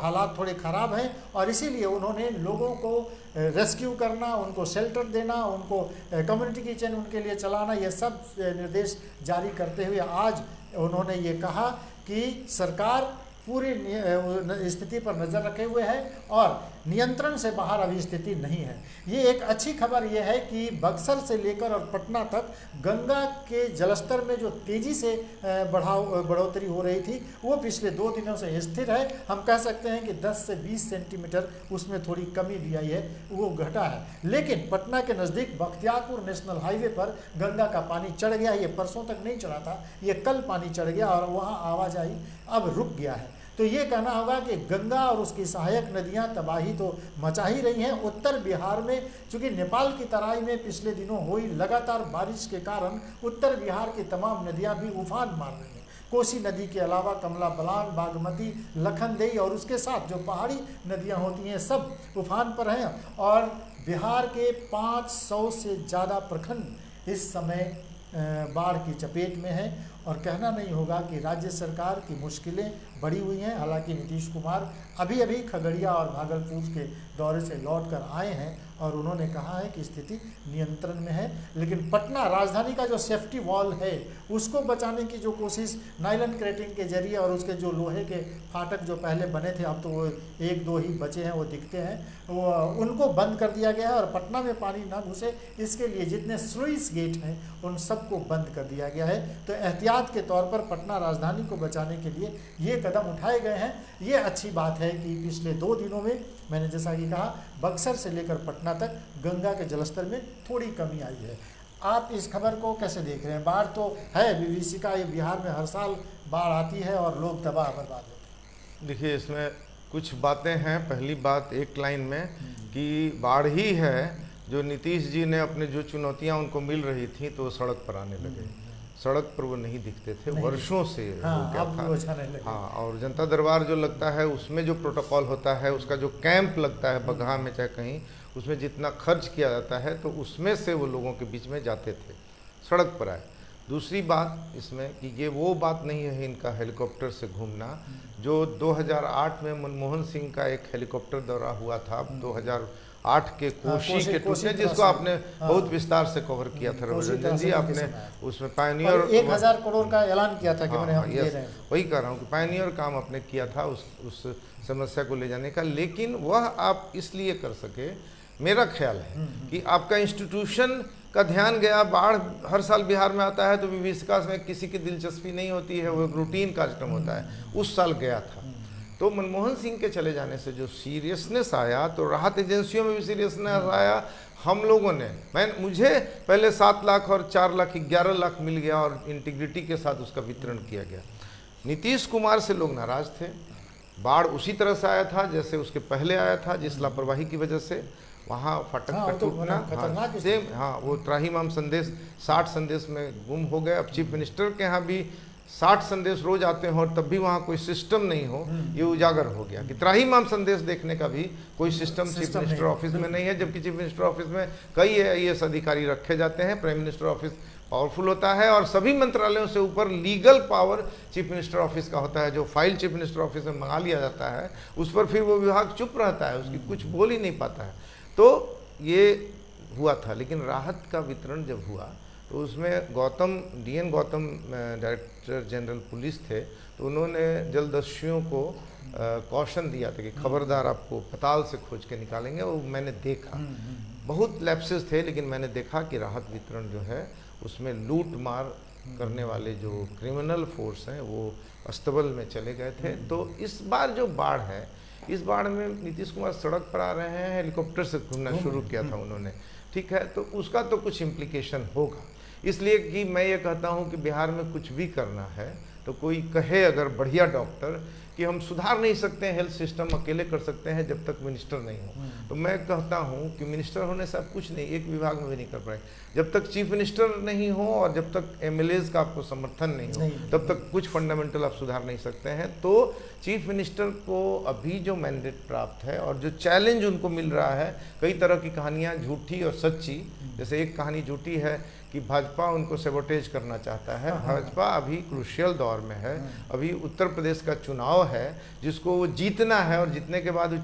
हालात थोड़े खराब हैं और इसीलिए उन्होंने लोगों को रेस्क्यू करना, उनको शेल्टर देना, उनको कम्युनिटी किचन उनके लिए चलाना, ये सब निर्देश जारी करते हुए आज उन्होंने ये कहा कि सरकार पूरी स्थिति पर नज़र रखे हुए है और नियंत्रण से बाहर अभी स्थिति नहीं है। ये एक अच्छी खबर ये है कि बक्सर से लेकर और पटना तक गंगा के जलस्तर में जो तेज़ी से बढ़ोतरी हो रही थी वो पिछले 2 दिनों से स्थिर है। हम कह सकते हैं कि 10 से 20 सेंटीमीटर उसमें थोड़ी कमी भी आई है, वो घटा है। लेकिन पटना के नज़दीक बख्तियारपुर नेशनल हाईवे पर गंगा का पानी चढ़ गया। ये परसों तक नहीं चढ़ा था, ये कल पानी चढ़ गया और वहाँ आवाजाही अब रुक गया है। तो ये कहना होगा कि गंगा और उसकी सहायक नदियां तबाही तो मचा ही रही हैं। उत्तर बिहार में चूँकि नेपाल की तराई में पिछले दिनों हुई लगातार बारिश के कारण उत्तर बिहार की तमाम नदियां भी उफान मार रही हैं। कोसी नदी के अलावा कमला बलान, बागमती, लखनदेई और उसके साथ जो पहाड़ी नदियां होती हैं सब उफान पर हैं और बिहार के 500 से ज़्यादा प्रखंड इस समय बाढ़ की चपेट में है। और कहना नहीं होगा कि राज्य सरकार की मुश्किलें बढ़ी हुई हैं। हालांकि नीतीश कुमार अभी अभी खगड़िया और भागलपुर के दौरे से लौटकर आए हैं और उन्होंने कहा है कि स्थिति नियंत्रण में है। लेकिन पटना राजधानी का जो सेफ्टी वॉल है उसको बचाने की जो कोशिश नाइलन क्रेटिंग के जरिए और उसके जो लोहे के फाटक जो पहले बने थे, अब तो वो 1-2 ही बचे हैं, वो दिखते हैं, वो उनको बंद कर दिया गया है। और पटना में पानी ना घुसे इसके लिए जितने स्लुइस गेट हैं उन सबको बंद कर दिया गया है। तो एहतियात के तौर पर पटना राजधानी को बचाने के लिए ये कदम उठाए गए हैं। ये अच्छी बात है कि पिछले 2 दिनों में मैंने जैसा कि कहा बक्सर से लेकर पटना तक गंगा के जलस्तर में थोड़ी कमी आई है। आप इस खबर को कैसे देख रहे हैं? बाढ़ तो है विभीषिका, ये बिहार में हर साल बाढ़ आती है और लोग तबाह बर्बाद होते हैं। देखिए, इसमें कुछ बातें हैं। पहली बात एक लाइन में कि बाढ़ ही है जो नीतीश जी ने अपने जो चुनौतियां उनको मिल रही थी तो वो सड़क पर आने लगे। सड़क पर वो नहीं दिखते थे, वर्षों से हो गया था। हाँ, और जनता दरबार जो लगता है उसमें जो प्रोटोकॉल होता है, उसका जो कैंप लगता है बगहा में चाहे कहीं, उसमें जितना खर्च किया जाता है तो उसमें से वो लोगों के बीच में जाते थे, सड़क पर आए। दूसरी बात इसमें कि ये वो बात नहीं है इनका हेलीकॉप्टर से घूमना। जो 2008 में मनमोहन सिंह का एक हेलीकॉप्टर दौरा हुआ था, 2008 के कोशी के टूटे, जिसको आपने बहुत विस्तार से कवर किया था रविरंजन जी। आपने उसमें पायनियर 1000 करोड़ का ऐलान किया था कि मैंने हम दे रहे हैं। वही कह रहा हूँ कि पायनियर काम आपने किया था उस समस्या को ले जाने का। लेकिन वह आप इसलिए कर सके, मेरा ख्याल है कि आपका इंस्टीट्यूशन का ध्यान गया। बाढ़ हर साल बिहार में आता है तो विकास में किसी की दिलचस्पी नहीं होती है, वो एक रूटीन कार्यक्रम होता है। उस साल गया था। तो मनमोहन सिंह के चले जाने से जो सीरियसनेस आया, तो राहत एजेंसियों में भी सीरियसनेस आया। हम लोगों ने मुझे पहले 7 लाख और 4 लाख 11 लाख मिल गया और इंटीग्रिटी के साथ उसका वितरण किया गया। नीतीश कुमार से लोग नाराज थे। बाढ़ उसी तरह से आया था जैसे उसके पहले आया था, जिस लापरवाही की वजह से वहाँ फाटक हाँ, पर तो टूटना, खतरनाक सेम, हाँ, वो त्राहिमाम संदेश 60 संदेश में गुम हो गए। अब चीफ मिनिस्टर के यहाँ भी 60 संदेश रोज आते हैं और तब भी वहाँ कोई सिस्टम नहीं हो, ये उजागर हो गया कि त्राहिमाम संदेश देखने का भी कोई सिस्टम चीफ मिनिस्टर ऑफिस में नहीं है। जबकि चीफ मिनिस्टर ऑफिस में कई IAS अधिकारी रखे जाते हैं। प्राइम मिनिस्टर ऑफिस पावरफुल होता है और सभी मंत्रालयों से ऊपर legal power chief minister office का होता है। जो फाइल चीफ मिनिस्टर ऑफिस में मंगा लिया जाता है उस पर फिर वो विभाग चुप रहता है, उसकी कुछ बोल ही नहीं पाता है। तो ये हुआ था। लेकिन राहत का वितरण जब हुआ तो उसमें DN Gautam director general police थे, तो उन्होंने जलदस्युओं को कॉशन दिया था कि खबरदार आपको पताल से खोज के निकालेंगे। वो मैंने देखा, बहुत लैप्सेस थे, लेकिन मैंने देखा कि राहत वितरण जो है उसमें लूट मार करने वाले जो क्रिमिनल फोर्स हैं वो अस्तबल में चले गए थे। तो इस बार जो बाढ़ है, इस बाढ़ में नीतीश कुमार सड़क पर आ रहे हैं, हेलीकॉप्टर से घूमना शुरू किया था उन्होंने, ठीक है। तो उसका तो कुछ इम्प्लीकेशन होगा, इसलिए कि मैं ये कहता हूँ कि बिहार में कुछ भी करना है तो कोई कहे अगर बढ़िया डॉक्टर कि हम सुधार नहीं सकते हैं, हेल्थ सिस्टम अकेले कर सकते हैं जब तक मिनिस्टर नहीं हो। तो मैं कहता हूं कि मिनिस्टर होने से आप कुछ नहीं, एक विभाग में भी नहीं कर पाए। जब तक चीफ मिनिस्टर नहीं हो और जब तक MLAs का आपको समर्थन नहीं हो, तब तक कुछ फंडामेंटल आप सुधार नहीं सकते हैं। तो चीफ मिनिस्टर को अभी जो मैंडेट प्राप्त है और जो चैलेंज उनको मिल रहा है, कई तरह की कहानियाँ झूठी और सच्ची। जैसे एक कहानी झूठी है कि भाजपा उनको सेबोटेज करना चाहता है। भाजपा अभी क्रूशियल दौर में है। अभी उत्तर प्रदेश का चुनाव है जिसको वो जीतना है और जीतने के बाद वो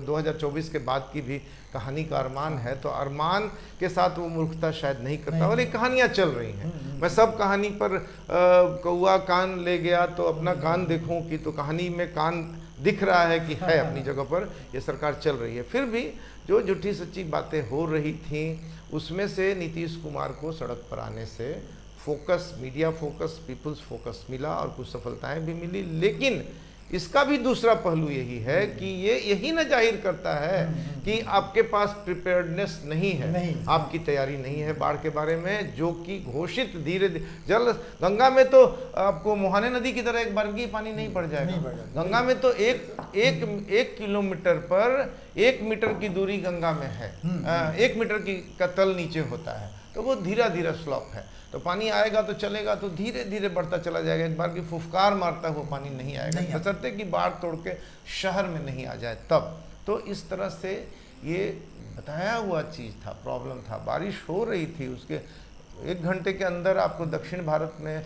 2024 के बाद की भी कहानी का अरमान है। तो अरमान के साथ वो मूर्खता शायद नहीं करता। और ये कहानियाँ चल रही हैं। मैं सब कहानी पर कौआ कान ले गया तो अपना कान देखूं कि, तो कहानी में कान दिख रहा है कि है अपनी जगह पर, ये सरकार चल रही है। फिर भी जो झूठी सच्ची बातें हो रही थी उसमें से नीतीश कुमार को सड़क पर आने से focus, media focus, people's focus मिला और कुछ सफलताएं भी मिली। लेकिन इसका भी दूसरा पहलू यही है कि ये यही न जाहिर करता है कि आपके पास प्रिपेयर्डनेस नहीं है, आपकी तैयारी नहीं है बाढ़ के बारे में, जो कि घोषित धीरे जल गंगा में तो आपको मोहाने नदी की तरह एक बार पानी नहीं बढ़ जाएगा। गंगा में तो एक किलोमीटर पर 1 मीटर की दूरी गंगा में है, 1 मीटर का तल नीचे होता है। तो वो धीरे धीरे स्लॉप है, तो पानी आएगा तो चलेगा तो धीरे धीरे बढ़ता चला जाएगा। एक बार की फुफकार मारता हुआ पानी नहीं आएगा, बशर्ते कि बाढ़ तोड़ के शहर में नहीं आ जाए तब। तो इस तरह से ये बताया हुआ चीज़ था, प्रॉब्लम था। बारिश हो रही थी, उसके 1 घंटे के अंदर आपको दक्षिण भारत में,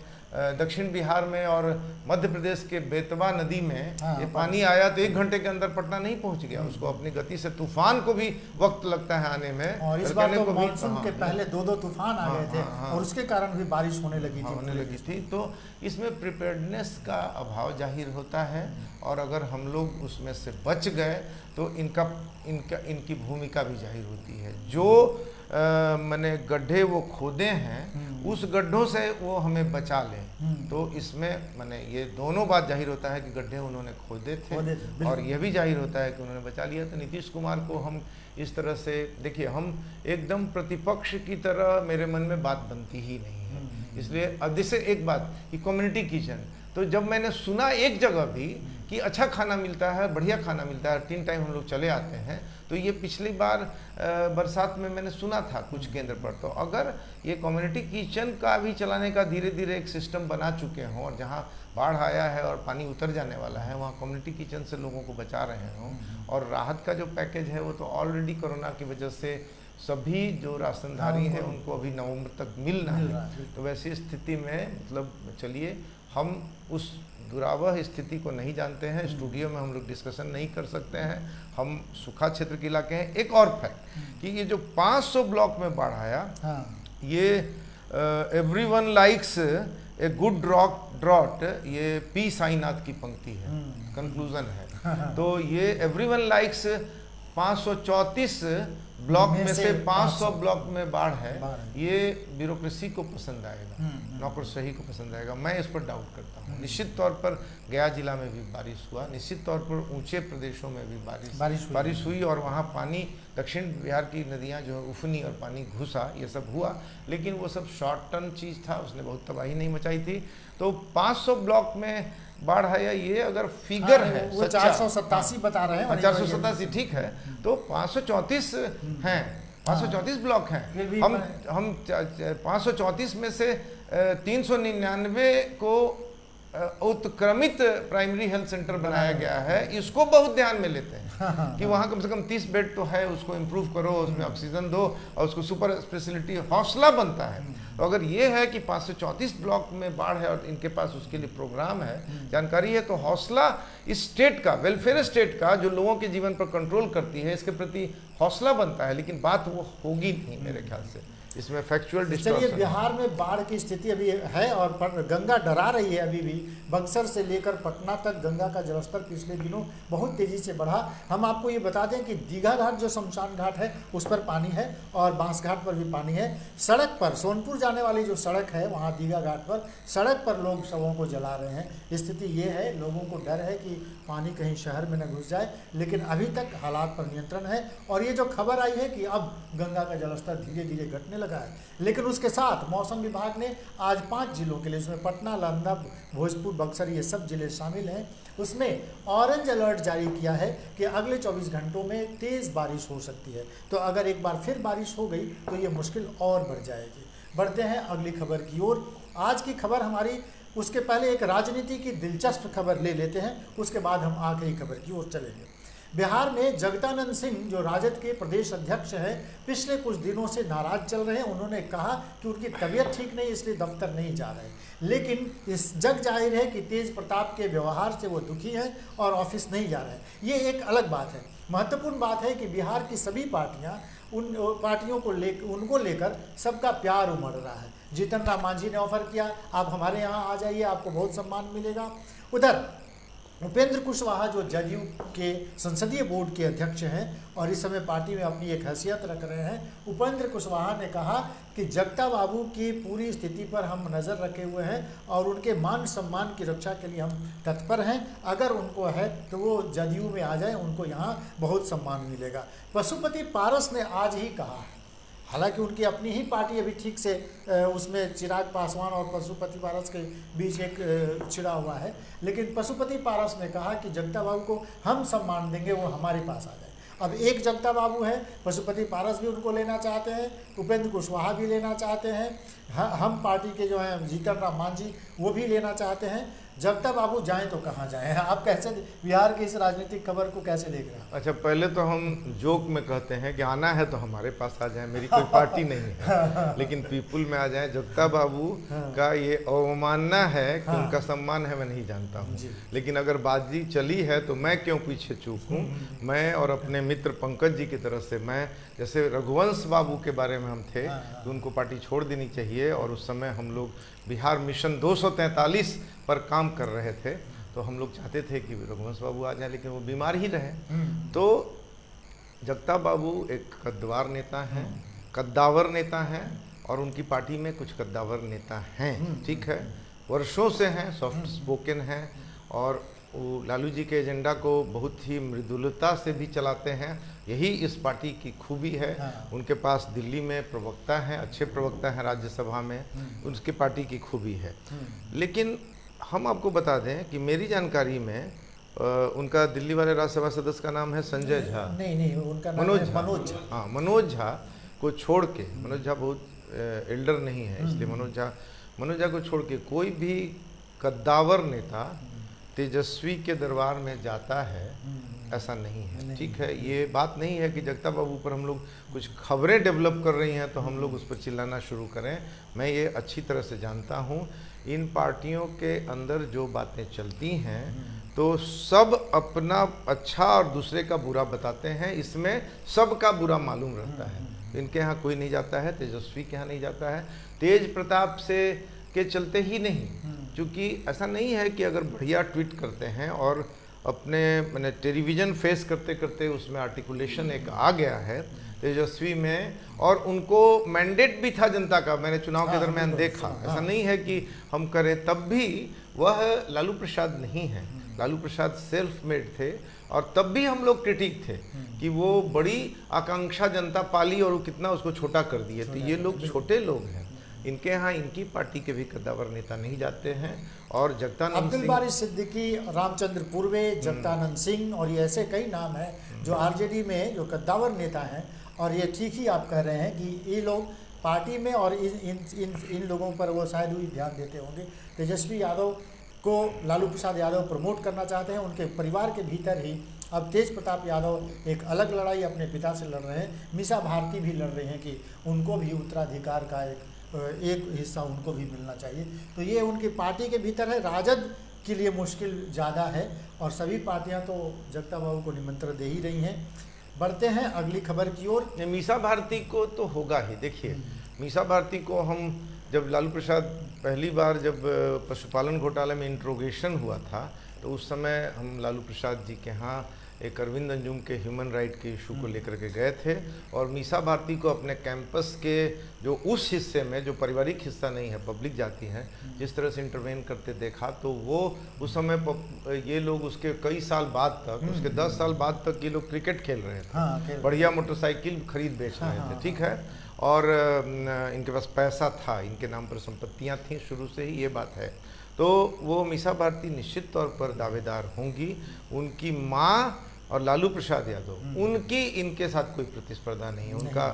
दक्षिण बिहार में और मध्य प्रदेश के बेतवा नदी में ये पानी आया तो 1 घंटे के अंदर पटना नहीं पहुंच गया। उसको अपनी गति से, तूफान को भी वक्त लगता है आने में। और इस बार तो मानसून के पहले 2 तूफान आ गए थे और उसके कारण भी बारिश होने लगी थी। तो इसमें प्रिपेयर्डनेस का अभाव जाहिर होता है और अगर हम लोग उसमें से बच गए तो इनकी भूमिका भी जाहिर होती है। जो मैंने गड्ढे वो खोदे हैं उस गड्ढों से वो हमें बचा लें। तो इसमें मैंने ये दोनों बात जाहिर होता है कि गड्ढे उन्होंने खोदे थे और यह भी जाहिर होता है कि उन्होंने बचा लिया। तो नीतीश कुमार को हम इस तरह से देखिए, हम एकदम प्रतिपक्ष की तरह मेरे मन में बात बनती ही नहीं है। इसलिए अब जैसे एक बात कि कम्युनिटी किचन, तो जब मैंने सुना एक जगह भी कि अच्छा खाना मिलता है, बढ़िया खाना मिलता है, 3 टाइम हम लोग चले आते हैं, तो ये पिछली बार बरसात में मैंने सुना था कुछ केंद्र पर। तो अगर ये कम्युनिटी किचन का भी चलाने का धीरे धीरे एक सिस्टम बना चुके हों और जहाँ बाढ़ आया है और पानी उतर जाने वाला है वहाँ कम्युनिटी किचन से लोगों को बचा रहे हों, और राहत का जो पैकेज है वो तो ऑलरेडी कोरोना की वजह से सभी जो राशनधारी हैं उनको अभी नवंबर तक मिलना है। तो वैसी स्थिति में मतलब चलिए, हम उस दुरावह स्थिति को नहीं जानते हैं, स्टूडियो में हम लोग डिस्कशन नहीं कर सकते हैं, हम सूखा क्षेत्र के इलाके हैं। एक और फैक्ट कि ये जो 500 ब्लॉक में बाढ़ आया, ये everyone likes a good drought, ये पी साईनाथ की पंक्ति है, कंक्लूजन है। तो ये एवरीवन लाइक्स 534 ब्लॉक में से 500 ब्लॉक में बाढ़ है, बाढ़ है। ये ब्यूरोक्रेसी को पसंद आएगा, नौकरशाही को पसंद आएगा। मैं इस पर डाउट करता हूँ। निश्चित तौर पर गया जिला में भी बारिश हुआ, निश्चित तौर पर ऊंचे प्रदेशों में भी बारिश हुई और वहाँ पानी, दक्षिण बिहार की नदियाँ जो उफनी और पानी घुसा, ये सब हुआ, लेकिन वो सब शॉर्ट टर्म चीज़ था, उसने बहुत तबाही नहीं मचाई थी। तो 500 ब्लॉक में बाढ़ है, ये अगर फिगर है वो 487 बता रहे हैं, 487 ठीक है, तो 534 हैं, 534 ब्लॉक हैं। हम 534 में से 399 को उत्क्रमित प्राइमरी हेल्थ सेंटर बनाया गया है। इसको बहुत ध्यान में लेते हैं कि वहाँ कम से कम 30 बेड तो है, उसको इम्प्रूव करो, उसमें ऑक्सीजन दो और उसको सुपर स्पेशलिटी हौसला बनता है। तो अगर ये है कि 534 ब्लॉक में बाढ़ है और इनके पास उसके लिए प्रोग्राम है, जानकारी है, तो हौसला इस स्टेट का, वेलफेयर स्टेट का, जो लोगों के जीवन पर कंट्रोल करती है, इसके प्रति हौसला बनता है। लेकिन बात वो होगी नहीं मेरे ख्याल से, इसमें फैक्चुअल डिस्टॉर्शन। चलिए, बिहार में बाढ़ की स्थिति अभी है और गंगा डरा रही है अभी भी। बक्सर से लेकर पटना तक गंगा का जलस्तर पिछले दिनों बहुत तेजी से बढ़ा। हम आपको ये बता दें कि दीघा घाट जो शमशान घाट है उस पर पानी है और बांस घाट पर भी पानी है। सड़क पर सोनपुर जाने वाली जो सड़क है वहाँ दीघा घाट पर सड़क पर लोग शवों को जला रहे हैं। स्थिति ये है, लोगों को डर है कि पानी कहीं शहर में न घुस जाए, लेकिन अभी तक हालात पर नियंत्रण है। और ये जो खबर आई है कि अब गंगा का जलस्तर धीरे धीरे घटने लगा है, लेकिन उसके साथ मौसम विभाग ने आज 5 जिलों के लिए, उसमें पटना, नालंदा, भोजपुर, बक्सर, ये सब जिले शामिल हैं, उसमें ऑरेंज अलर्ट जारी किया है कि अगले 24 घंटों में तेज़ बारिश हो सकती है। तो अगर एक बार फिर बारिश हो गई तो ये मुश्किल और बढ़ जाएगी। बढ़ते हैं अगली खबर की ओर। आज की खबर हमारी, उसके पहले एक राजनीति की दिलचस्प खबर ले लेते हैं, उसके बाद हम आखिरी खबर की ओर चलेंगे। बिहार में जगदानंद सिंह जो राजद के प्रदेश अध्यक्ष हैं, पिछले कुछ दिनों से नाराज चल रहे हैं। उन्होंने कहा कि उनकी तबीयत ठीक नहीं, इसलिए दफ्तर नहीं जा रहे, लेकिन इस जग जाहिर है कि तेज प्रताप के व्यवहार से वो दुखी हैं और ऑफिस नहीं जा रहे हैं। ये एक अलग बात है। महत्वपूर्ण बात है कि बिहार की सभी पार्टियां उन पार्टियों को उनको लेकर सबका प्यार उमड़ रहा है। जीतन राम मांझी ने ऑफर किया, आप हमारे यहाँ आ जाइए, आपको बहुत सम्मान मिलेगा। उधर उपेंद्र कुशवाहा जो जदयू के संसदीय बोर्ड के अध्यक्ष हैं और इस समय पार्टी में अपनी एक हैसियत रख रहे हैं, उपेंद्र कुशवाहा ने कहा कि जगता बाबू की पूरी स्थिति पर हम नज़र रखे हुए हैं और उनके मान सम्मान की रक्षा के लिए हम तत्पर हैं। अगर उनको है तो वो जदयू में आ जाए, उनको यहाँ बहुत सम्मान मिलेगा। पशुपति पारस ने आज ही कहा, हालांकि उनकी अपनी ही पार्टी अभी ठीक से उसमें चिराग पासवान और पशुपति पारस के बीच एक छिड़ा हुआ है, लेकिन पशुपति पारस ने कहा कि जगता बाबू को हम सम्मान देंगे, वो हमारे पास आ जाए। अब एक जगता बाबू है, पशुपति पारस भी उनको लेना चाहते हैं, उपेंद्र कुशवाहा भी लेना चाहते हैं, हम पार्टी के जो हैं जीतन राम मांझी वो भी लेना चाहते हैं। जगता बाबू जाएं तो कहाँ जाएं? आप कैसे बिहार की इस राजनीतिक खबर को कैसे देख रहे हैं? अच्छा, पहले तो हम जोक में कहते हैं कि आना है तो हमारे पास आ जाए, मेरी कोई पार्टी नहीं है, लेकिन पीपुल में आ जाए। जगता बाबू का ये अवमानना है कि उनका सम्मान है, मैं नहीं जानता हूँ, लेकिन अगर बाजी चली है तो मैं क्यों पीछे चूकूं। मैं और अपने मित्र पंकज जी की तरफ से, मैं जैसे रघुवंश बाबू के बारे में हम थे तो उनको पार्टी छोड़ देनी चाहिए, और उस समय हम लोग बिहार मिशन 243 पर काम कर रहे थे, तो हम लोग चाहते थे कि रघुवंश बाबू आ जाए, लेकिन वो बीमार ही रहे। तो जगता बाबू एक कद्दावर नेता हैं और उनकी पार्टी में कुछ कद्दावर नेता हैं, ठीक है, वर्षों से हैं, सॉफ्ट स्पोकन हैं और वो लालू जी के एजेंडा को बहुत ही मृदुलता से भी चलाते हैं। यही इस पार्टी की खूबी है। उनके पास दिल्ली में प्रवक्ता हैं, अच्छे प्रवक्ता हैं, राज्यसभा में, उसकी पार्टी की खूबी है। लेकिन हम आपको बता दें कि मेरी जानकारी में उनका दिल्ली वाले राज्यसभा सदस्य का नाम है संजय झा, नहीं उनका नाम मनोज झा। हाँ, मनोज झा को छोड़ के, मनोज झा बहुत एल्डर नहीं है, इसलिए मनोज झा को छोड़ के कोई भी कद्दावर नेता तेजस्वी के दरबार में जाता है, ऐसा नहीं है, ठीक है। ये बात नहीं है कि जगता बाबू पर हम लोग कुछ खबरें डेवलप कर रही हैं तो हम लोग उस पर चिल्लाना शुरू करें। मैं ये अच्छी तरह से जानता हूँ, इन पार्टियों के अंदर जो बातें चलती हैं तो सब अपना अच्छा और दूसरे का बुरा बताते हैं, इसमें सबका बुरा मालूम रहता है। इनके यहाँ कोई नहीं जाता है, तेजस्वी के यहाँ नहीं जाता है, तेज प्रताप से के चलते ही नहीं, क्योंकि ऐसा नहीं है कि अगर बढ़िया ट्वीट करते हैं और अपने मैंने टेलीविज़न फेस करते करते उसमें आर्टिकुलेशन एक आ गया है तेजस्वी में, और उनको मैंडेट भी था जनता का, मैंने चुनाव के दरमियान देखा। ऐसा नहीं है कि हम करें, तब भी वह लालू प्रसाद नहीं है। लालू प्रसाद सेल्फ मेड थे, और तब भी हम लोग क्रिटिक थे कि वो बड़ी आकांक्षा जनता पाली और वो कितना उसको छोटा कर दिए। तो ये लोग छोटे लोग हैं, इनके यहाँ इनकी पार्टी के भी कद्दावर नेता नहीं जाते हैं। और जगदानंद अब्दुल बारी सिद्दीकी, रामचंद्र पूर्वे, जगदानंद सिंह और ये ऐसे कई नाम हैं जो आरजेडी में जो कद्दावर नेता हैं। और ये ठीक ही आप कह रहे हैं कि ये लोग पार्टी में और इन लोगों पर वो शायद ही ध्यान देते होंगे। तेजस्वी यादव को लालू प्रसाद यादव प्रमोट करना चाहते हैं, उनके परिवार के भीतर ही अब तेज प्रताप यादव एक अलग लड़ाई अपने पिता से लड़ रहे हैं। मीसा भारती भी लड़ रहे हैं कि उनको भी उत्तराधिकार का एक हिस्सा उनको भी मिलना चाहिए। तो ये उनकी पार्टी के भीतर है। राजद के लिए मुश्किल ज़्यादा है, और सभी पार्टियां तो जगता बाबू को निमंत्रण दे ही रही हैं। बढ़ते हैं अगली खबर की ओर। मीसा भारती को तो होगा ही। देखिए, मीसा भारती को हम जब लालू प्रसाद पहली बार जब पशुपालन घोटाले में इंट्रोगेशन हुआ था, तो उस समय हम लालू प्रसाद जी के यहाँ एक अरविंद अंजुम के ह्यूमन राइट के इशू को लेकर के गए थे, और मीसा भारती को अपने कैंपस के जो उस हिस्से में जो पारिवारिक हिस्सा नहीं है, पब्लिक जाती है, जिस तरह से इंटरवेन करते देखा, तो वो उस समय ये लोग उसके कई साल बाद तक, उसके 10 साल बाद तक ये लोग क्रिकेट खेल रहे थे, बढ़िया मोटरसाइकिल खरीद बेच रहे थे, ठीक है, और इनके पास पैसा था, इनके नाम पर संपत्तियां थीं शुरू से ही, ये बात है। तो वो मीसा भारती निश्चित तौर पर दावेदार होंगी। उनकी माँ और लालू प्रसाद यादव, उनकी इनके साथ कोई प्रतिस्पर्धा नहीं है, उनका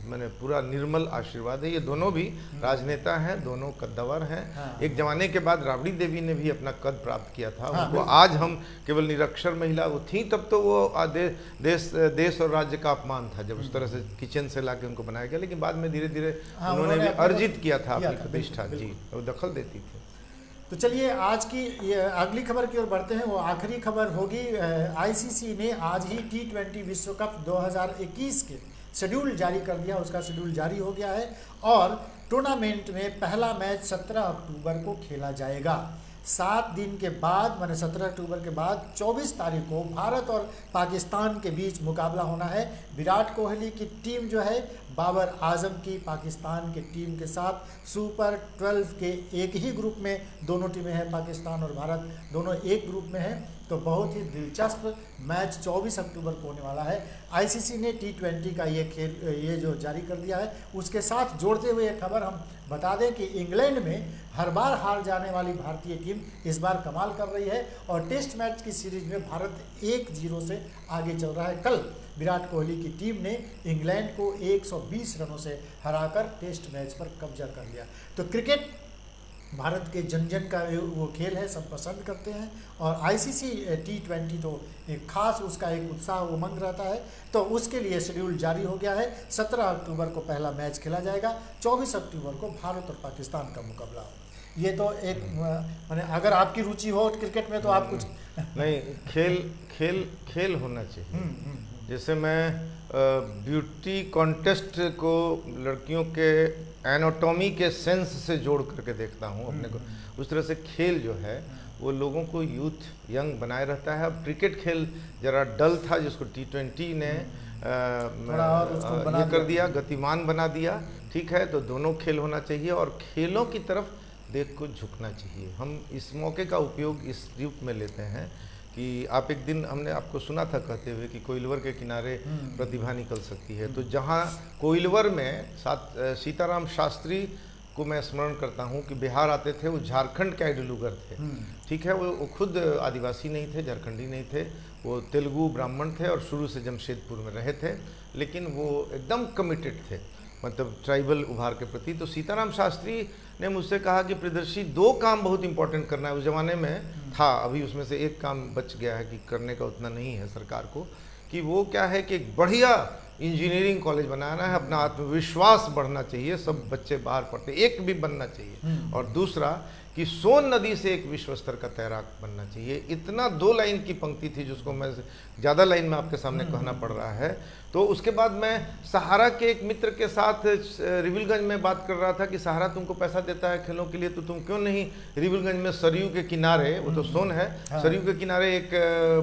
मैंने पूरा निर्मल आशीर्वाद है। ये दोनों भी राजनेता हैं, दोनों कद्दावर हैं। एक जमाने के बाद राबड़ी देवी ने भी अपना कद प्राप्त किया था, उनको आज हम केवल निरक्षर महिला वो थी, तब तो वो देश और राज्य का अपमान था जब उस तरह से किचन से लाके उनको बनाया गया, लेकिन बाद में धीरे धीरे उन्होंने भी अर्जित किया था अपनी प्रतिष्ठा। जी, वो दखल देती थी। तो चलिए आज की ये अगली खबर की ओर बढ़ते हैं। वो आखिरी खबर होगी। आईसीसी ने आज ही T20 विश्व कप 2021 के शेड्यूल जारी कर दिया। उसका शेड्यूल जारी हो गया है, और टूर्नामेंट में पहला मैच 17 अक्टूबर को खेला जाएगा। 7 दिन के बाद, माने 17 अक्टूबर के बाद 24 तारीख को भारत और पाकिस्तान के बीच मुकाबला होना है। विराट कोहली की टीम जो है बाबर आजम की पाकिस्तान की टीम के साथ सुपर 12 के एक ही ग्रुप में दोनों टीमें हैं, पाकिस्तान और भारत दोनों एक ग्रुप में हैं। तो बहुत ही दिलचस्प मैच 24 अक्टूबर को होने वाला है। आईसीसी ने T20 का ये जो जारी कर दिया है, उसके साथ जोड़ते हुए एक खबर हम बता दें कि इंग्लैंड में हर बार हार जाने वाली भारतीय टीम इस बार कमाल कर रही है, और टेस्ट मैच की सीरीज में भारत 1-0 से आगे चल रहा है। कल विराट कोहली की टीम ने इंग्लैंड को 120 रनों से हराकर टेस्ट मैच पर कब्जा कर लिया। तो क्रिकेट भारत के जन जन का वो खेल है, सब पसंद करते हैं, और आईसीसी T20 तो एक खास उसका एक उत्साह उमंग रहता है। तो उसके लिए शेड्यूल जारी हो गया है। 17 अक्टूबर को पहला मैच खेला जाएगा, 24 अक्टूबर को भारत और पाकिस्तान का मुकाबला हो। ये तो एक माने अगर आपकी रुचि हो क्रिकेट में तो आप कुछ नहीं, खेल होना चाहिए। जैसे मैं ब्यूटी कॉन्टेस्ट को लड़कियों के एनाटॉमी के सेंस से जोड़ करके देखता हूँ अपने को, उस तरह से खेल जो है वो लोगों को यूथ यंग बनाए रहता है। अब क्रिकेट खेल जरा डल था, जिसको T20 ने ये कर दिया, गतिमान बना दिया, ठीक है। तो दोनों खेल होना चाहिए, और खेलों की तरफ देख को झुकना चाहिए। हम इस मौके का उपयोग इस रूप में लेते हैं कि आप एक दिन, हमने आपको सुना था कहते हुए कि कोइलवर के किनारे प्रतिभा निकल सकती है। तो जहाँ कोइलवर में सीताराम शास्त्री को मैं स्मरण करता हूँ कि बिहार आते थे, वो झारखंड के आइडलुगर थे, ठीक है। वो खुद आदिवासी नहीं थे, झारखंडी नहीं थे, वो तेलुगु ब्राह्मण थे और शुरू से जमशेदपुर में रहे थे, लेकिन वो एकदम कमिटेड थे, मतलब ट्राइबल उभार के प्रति। तो सीताराम शास्त्री ने मुझसे कहा कि प्रियदर्शी 2 काम बहुत इंपॉर्टेंट करना है। उस ज़माने में था, अभी उसमें से एक काम बच गया है कि करने का उतना नहीं है सरकार को, कि वो क्या है कि एक बढ़िया इंजीनियरिंग कॉलेज बनाना है, अपना आत्मविश्वास बढ़ना चाहिए, सब बच्चे बाहर पढ़ते, एक भी बनना चाहिए। और दूसरा कि सोन नदी से एक विश्व स्तर का तैराक बनना चाहिए। इतना 2 लाइन की पंक्ति थी जिसको मैं ज़्यादा लाइन में आपके सामने कहना पड़ रहा है। तो उसके बाद मैं सहारा के एक मित्र के साथ रिविलगंज में बात कर रहा था कि सहारा तुमको पैसा देता है खेलों के लिए, तो तुम क्यों नहीं रिविलगंज में सरयू के किनारे, वो तो सोन है, सरयू के किनारे एक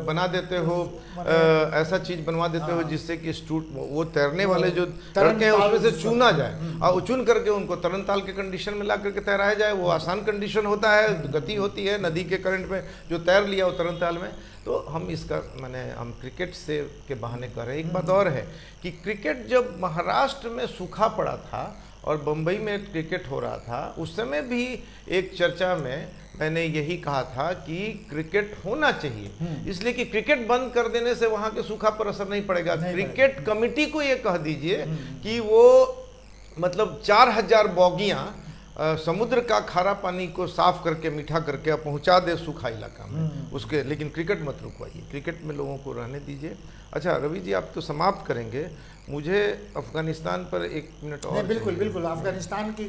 बना देते हो, ऐसा चीज़ बनवा देते हो जिससे कि वो तैरने वाले जो लड़के हैं उसमें से चुना जाए और चुन करके उनको तरनताल के कंडीशन में ला करके तैराया जाए। वो आसान कंडीशन होता है, गति होती है, नदी के करंट में जो तैर लिया वो तरनताल में। तो हम इसका हम क्रिकेट से के बहाने कर रहे हैं। एक बात और है कि क्रिकेट जब महाराष्ट्र में सूखा पड़ा था और बम्बई में क्रिकेट हो रहा था, उस समय भी एक चर्चा में मैंने यही कहा था कि क्रिकेट होना चाहिए, इसलिए कि क्रिकेट बंद कर देने से वहाँ के सूखा पर असर नहीं पड़ेगा। क्रिकेट कमेटी को ये कह दीजिए कि वो मतलब 4000 बॉगियाँ समुद्र का खारा पानी को साफ करके मीठा करके पहुंचा दे सूखा इलाका में उसके, लेकिन क्रिकेट मत रुकवाइए, क्रिकेट में लोगों को रहने दीजिए। अच्छा रवि जी, आप तो समाप्त करेंगे, मुझे अफगानिस्तान पर 1 मिनट और। बिल्कुल बिल्कुल, अफगानिस्तान की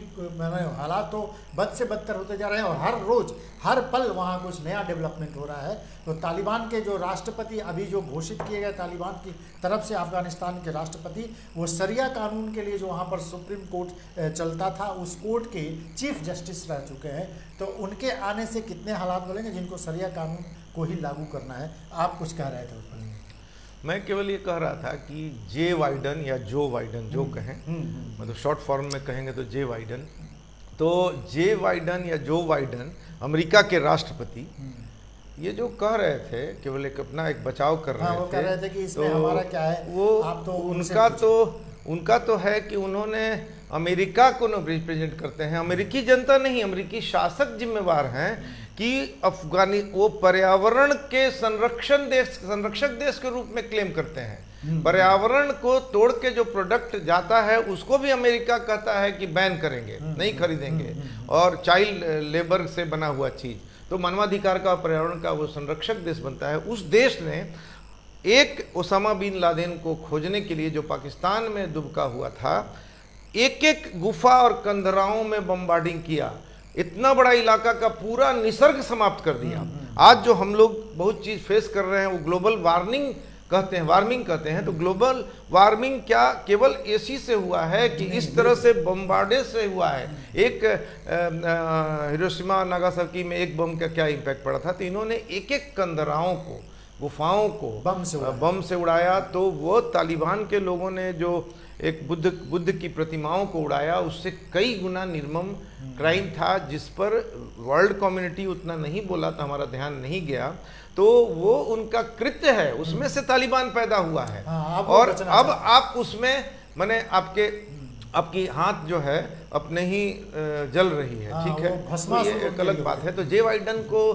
हालात तो बद से बदतर होते जा रहे हैं और हर रोज़ हर पल वहाँ कुछ नया डेवलपमेंट हो रहा है। तो तालिबान के जो राष्ट्रपति अभी जो घोषित किए गए तालिबान की तरफ से अफगानिस्तान के राष्ट्रपति, वो शरिया कानून के लिए जो वहाँ पर सुप्रीम कोर्ट चलता था उस कोर्ट के चीफ जस्टिस रह चुके हैं। तो उनके आने से कितने हालात बदलेंगे जिनको शरिया कानून को ही लागू करना है। आप कुछ कह रहे थे उस पर? मैं केवल ये कह रहा था कि जे वाइडन या जो वाइडन जो कहें, मतलब शॉर्ट फॉर्म में कहेंगे तो जे वाइडन, तो जे वाइडन या जो वाइडन अमेरिका के राष्ट्रपति ये जो कह रहे थे केवल एक अपना एक बचाव कर रहे थे। वो कह रहे थे कि इसमें हमारा क्या है, वो आप तो उनका तो है कि उन्होंने अमेरिका को न रिप्रेजेंट करते हैं, अमेरिकी जनता नहीं, अमेरिकी शासक जिम्मेवार हैं कि वो पर्यावरण के संरक्षक देश के रूप में क्लेम करते हैं। पर्यावरण को तोड़ के जो प्रोडक्ट जाता है उसको भी अमेरिका कहता है कि बैन करेंगे, नहीं खरीदेंगे, और चाइल्ड लेबर से बना हुआ चीज, तो मानवाधिकार का पर्यावरण का वो संरक्षक देश बनता है। उस देश ने एक ओसामा बिन लादेन को खोजने के लिए जो पाकिस्तान में दुबका हुआ था, एक एक गुफा और कंदराओं में बम्बार्डिंग किया, इतना बड़ा इलाका का पूरा निसर्ग समाप्त कर दिया। आज जो हम लोग बहुत चीज फेस कर रहे हैं वो ग्लोबल वार्मिंग कहते हैं। तो ग्लोबल वार्मिंग क्या केवल एसी से हुआ है कि इस तरह से बम्बार्डे से हुआ है? एक हिरोशिमा नागासाकी में एक बम का क्या इम्पैक्ट पड़ा था? तो इन्होंने एक एक कंदराओं को, गुफाओं को बम से उड़ाया। तो वो तालिबान के लोगों ने जो एक बुद्ध की प्रतिमाओं को उड़ाया, उससे कई गुना निर्मम क्राइम था, जिस पर वर्ल्ड कम्युनिटी उतना नहीं बोला था, हमारा ध्यान नहीं गया। तो वो उनका कृत्य है, उसमें से तालिबान पैदा हुआ है। और अब आप उसमें माने आपकी हाथ जो है अपने ही जल रही है, ठीक है, तो ये एक अलग बात है। तो जे वाइडन को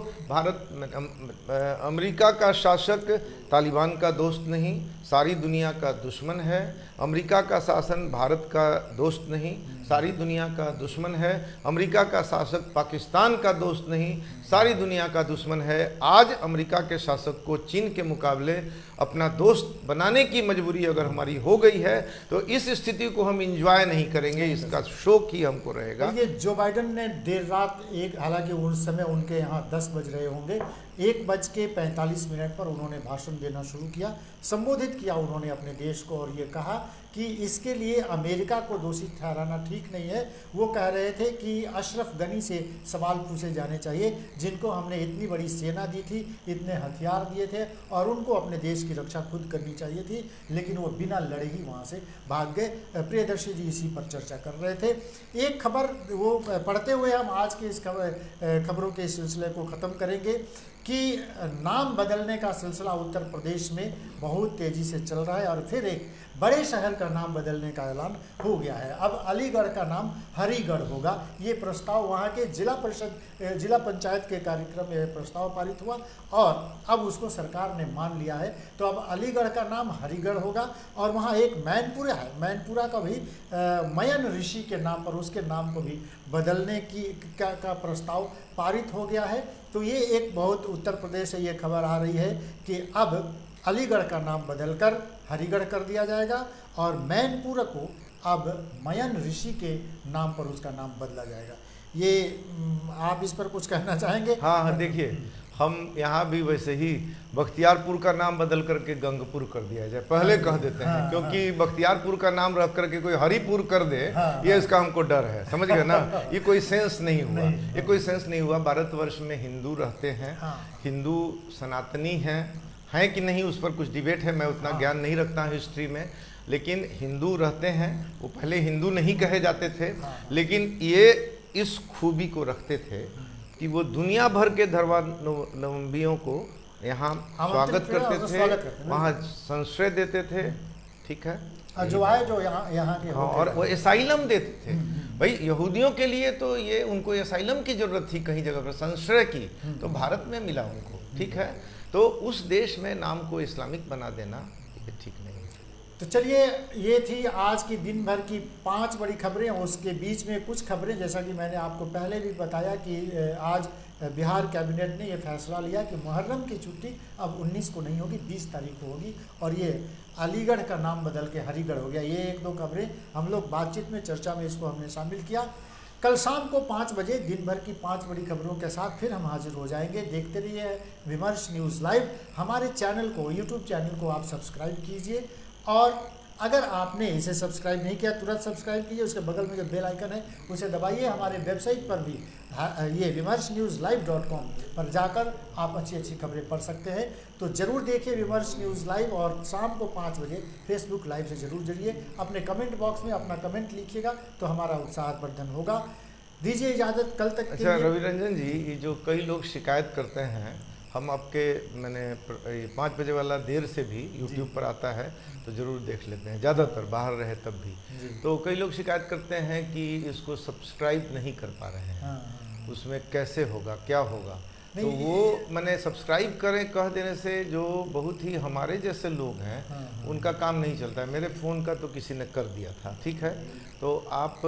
अमेरिका का शासक तालिबान का दोस्त नहीं, सारी दुनिया का दुश्मन है। अमेरिका का शासन भारत का दोस्त नहीं, सारी दुनिया का दुश्मन है। अमेरिका का शासक पाकिस्तान का दोस्त नहीं, सारी दुनिया का दुश्मन है। आज अमेरिका के शासक को चीन के मुकाबले अपना दोस्त बनाने की मजबूरी अगर हमारी हो गई है, तो इस स्थिति को हम इंजॉय नहीं करेंगे, इसका शौक ही हमको रहेगा। ये जो बाइडन ने देर रात हालांकि उस समय उनके यहाँ 10 बज रहे होंगे, 1:45 पर उन्होंने भाषण देना शुरू किया, संबोधित किया उन्होंने अपने देश को, और ये कहा कि इसके लिए अमेरिका को दोषी ठहराना ठीक नहीं है। वो कह रहे थे कि अशरफ गनी से सवाल पूछे जाने चाहिए, जिनको हमने इतनी बड़ी सेना दी थी, इतने हथियार दिए थे, और उनको अपने देश की रक्षा खुद करनी चाहिए थी, लेकिन वो बिना लड़े ही वहाँ से भाग गए। प्रियदर्शी जी इसी पर चर्चा कर रहे थे। एक खबर वो पढ़ते हुए हम आज के इस खबरों के सिलसिले को ख़त्म करेंगे कि नाम बदलने का सिलसिला उत्तर प्रदेश में बहुत तेज़ी से चल रहा है, और फिर एक बड़े शहर का नाम बदलने का ऐलान हो गया है। अब अलीगढ़ का नाम हरिगढ़ होगा। ये प्रस्ताव वहाँ के जिला पंचायत के कार्यक्रम में प्रस्ताव पारित हुआ और अब उसको सरकार ने मान लिया है। तो अब अलीगढ़ का नाम हरिगढ़ होगा, और वहाँ एक मैनपुरा है, मैनपुरा का भी मयन ऋषि के नाम पर उसके नाम को भी बदलने का प्रस्ताव पारित हो गया है। तो ये एक बहुत उत्तर प्रदेश से ये खबर आ रही है कि अब अलीगढ़ का नाम बदलकर हरिगढ़ कर दिया जाएगा, और मैनपुरा को अब मयन ऋषि के नाम पर उसका नाम बदला जाएगा। ये आप इस पर कुछ कहना चाहेंगे? हाँ हाँ, देखिए हम यहाँ भी वैसे ही बख्तियारपुर का नाम बदल करके गंगपुर कर दिया जाए, पहले कह देते हैं। हाँ, क्योंकि बख्तियारपुर का नाम रख करके कोई हरिपुर कर दे, हाँ, ये इसका हमको डर है, समझ गए ना। ये कोई सेंस नहीं हुआ, नहीं, ये कोई सेंस नहीं हुआ। भारतवर्ष में हिंदू रहते हैं, हाँ। हिंदू सनातनी हैं कि नहीं उस पर कुछ डिबेट है, मैं उतना ज्ञान नहीं रखता हिस्ट्री में, लेकिन हिंदू रहते हैं। वो पहले हिंदू नहीं कहे जाते थे, लेकिन ये इस खूबी को रखते थे कि वो दुनिया भर के धर्मावलंबियों को यहाँ स्वागत करते थे, वहाँ संश्रय देते थे, ठीक है, जो आए जो यहाँ के। हाँ, और वो एसाइलम देते थे। भाई यहूदियों के लिए तो ये उनको एसाइलम की जरूरत थी, कहीं जगह पर संश्रय की, तो भारत में मिला उनको, ठीक है। तो उस देश में नाम को इस्लामिक बना देना ये ठीक नहीं है। तो चलिए, ये थी आज की दिन भर की 5 बड़ी खबरें। उसके बीच में कुछ खबरें, जैसा कि मैंने आपको पहले भी बताया कि आज बिहार कैबिनेट ने ये फैसला लिया कि मुहर्रम की छुट्टी अब 19 को नहीं होगी, 20 तारीख को होगी, और ये अलीगढ़ का नाम बदल के हरिगढ़ हो गया। ये 1-2 खबरें हम लोग बातचीत में, चर्चा में इसको हमने शामिल किया। कल शाम को 5 बजे दिन भर की 5 बड़ी खबरों के साथ फिर हम हाजिर हो जाएंगे। देखते रहिए विमर्श न्यूज़ लाइव। हमारे चैनल को, यूट्यूब चैनल को आप सब्सक्राइब कीजिए, और अगर आपने इसे सब्सक्राइब नहीं किया तुरंत सब्सक्राइब कीजिए। उसके बगल में जो बेल आइकन है उसे दबाइए। हमारे वेबसाइट पर भी ये vimersnewslive.com पर जाकर आप अच्छी अच्छी खबरें पढ़ सकते हैं। तो ज़रूर देखिए विमर्श न्यूज़ लाइव, और शाम को 5 बजे फेसबुक लाइव से ज़रूर जुड़िए। अपने कमेंट बॉक्स में अपना कमेंट लिखिएगा तो हमारा उत्साहवर्धन होगा। दीजिए इजाज़त कल तक के अच्छा लिए। रवि रंजन जी, ये जो कई लोग शिकायत करते हैं, हम आपके मैंने 5 बजे वाला देर से भी यूट्यूब पर आता है तो ज़रूर देख लेते हैं, ज़्यादातर बाहर रहे तब भी। तो कई लोग शिकायत करते हैं कि इसको सब्सक्राइब नहीं कर पा रहे हैं, हाँ। उसमें कैसे होगा, क्या होगा। तो वो मैंने सब्सक्राइब करें कह देने से जो बहुत ही हमारे जैसे लोग हैं, उनका काम नहीं चलता है। मेरे फ़ोन का तो किसी ने कर दिया था, ठीक है। तो आप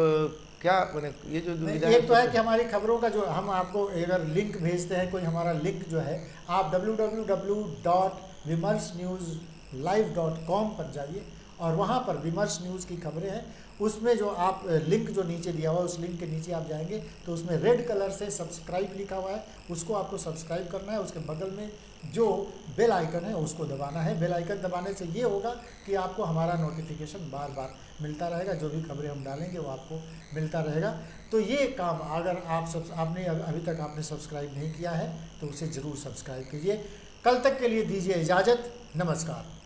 क्या मैंने ये जो दुविधा एक तो है कि हमारी खबरों का जो हम आपको अगर लिंक भेजते हैं, कोई हमारा लिंक जो है, आप www.vimersnewslive.com पर जाइए और वहाँ पर विमर्श न्यूज़ की खबरें हैं। उसमें जो आप लिंक जो नीचे दिया हुआ है, उस लिंक के नीचे आप जाएंगे तो उसमें रेड कलर से सब्सक्राइब लिखा हुआ है, उसको आपको सब्सक्राइब करना है। उसके बगल में जो बेल आइकन है उसको दबाना है। बेल आइकन दबाने से ये होगा कि आपको हमारा नोटिफिकेशन बार बार मिलता रहेगा, जो भी खबरें हम डालेंगे वो आपको मिलता रहेगा। तो ये काम अगर आपने अभी तक आपने सब्सक्राइब नहीं किया है तो उसे ज़रूर सब्सक्राइब कीजिए। कल तक के लिए दीजिए इजाज़त, नमस्कार।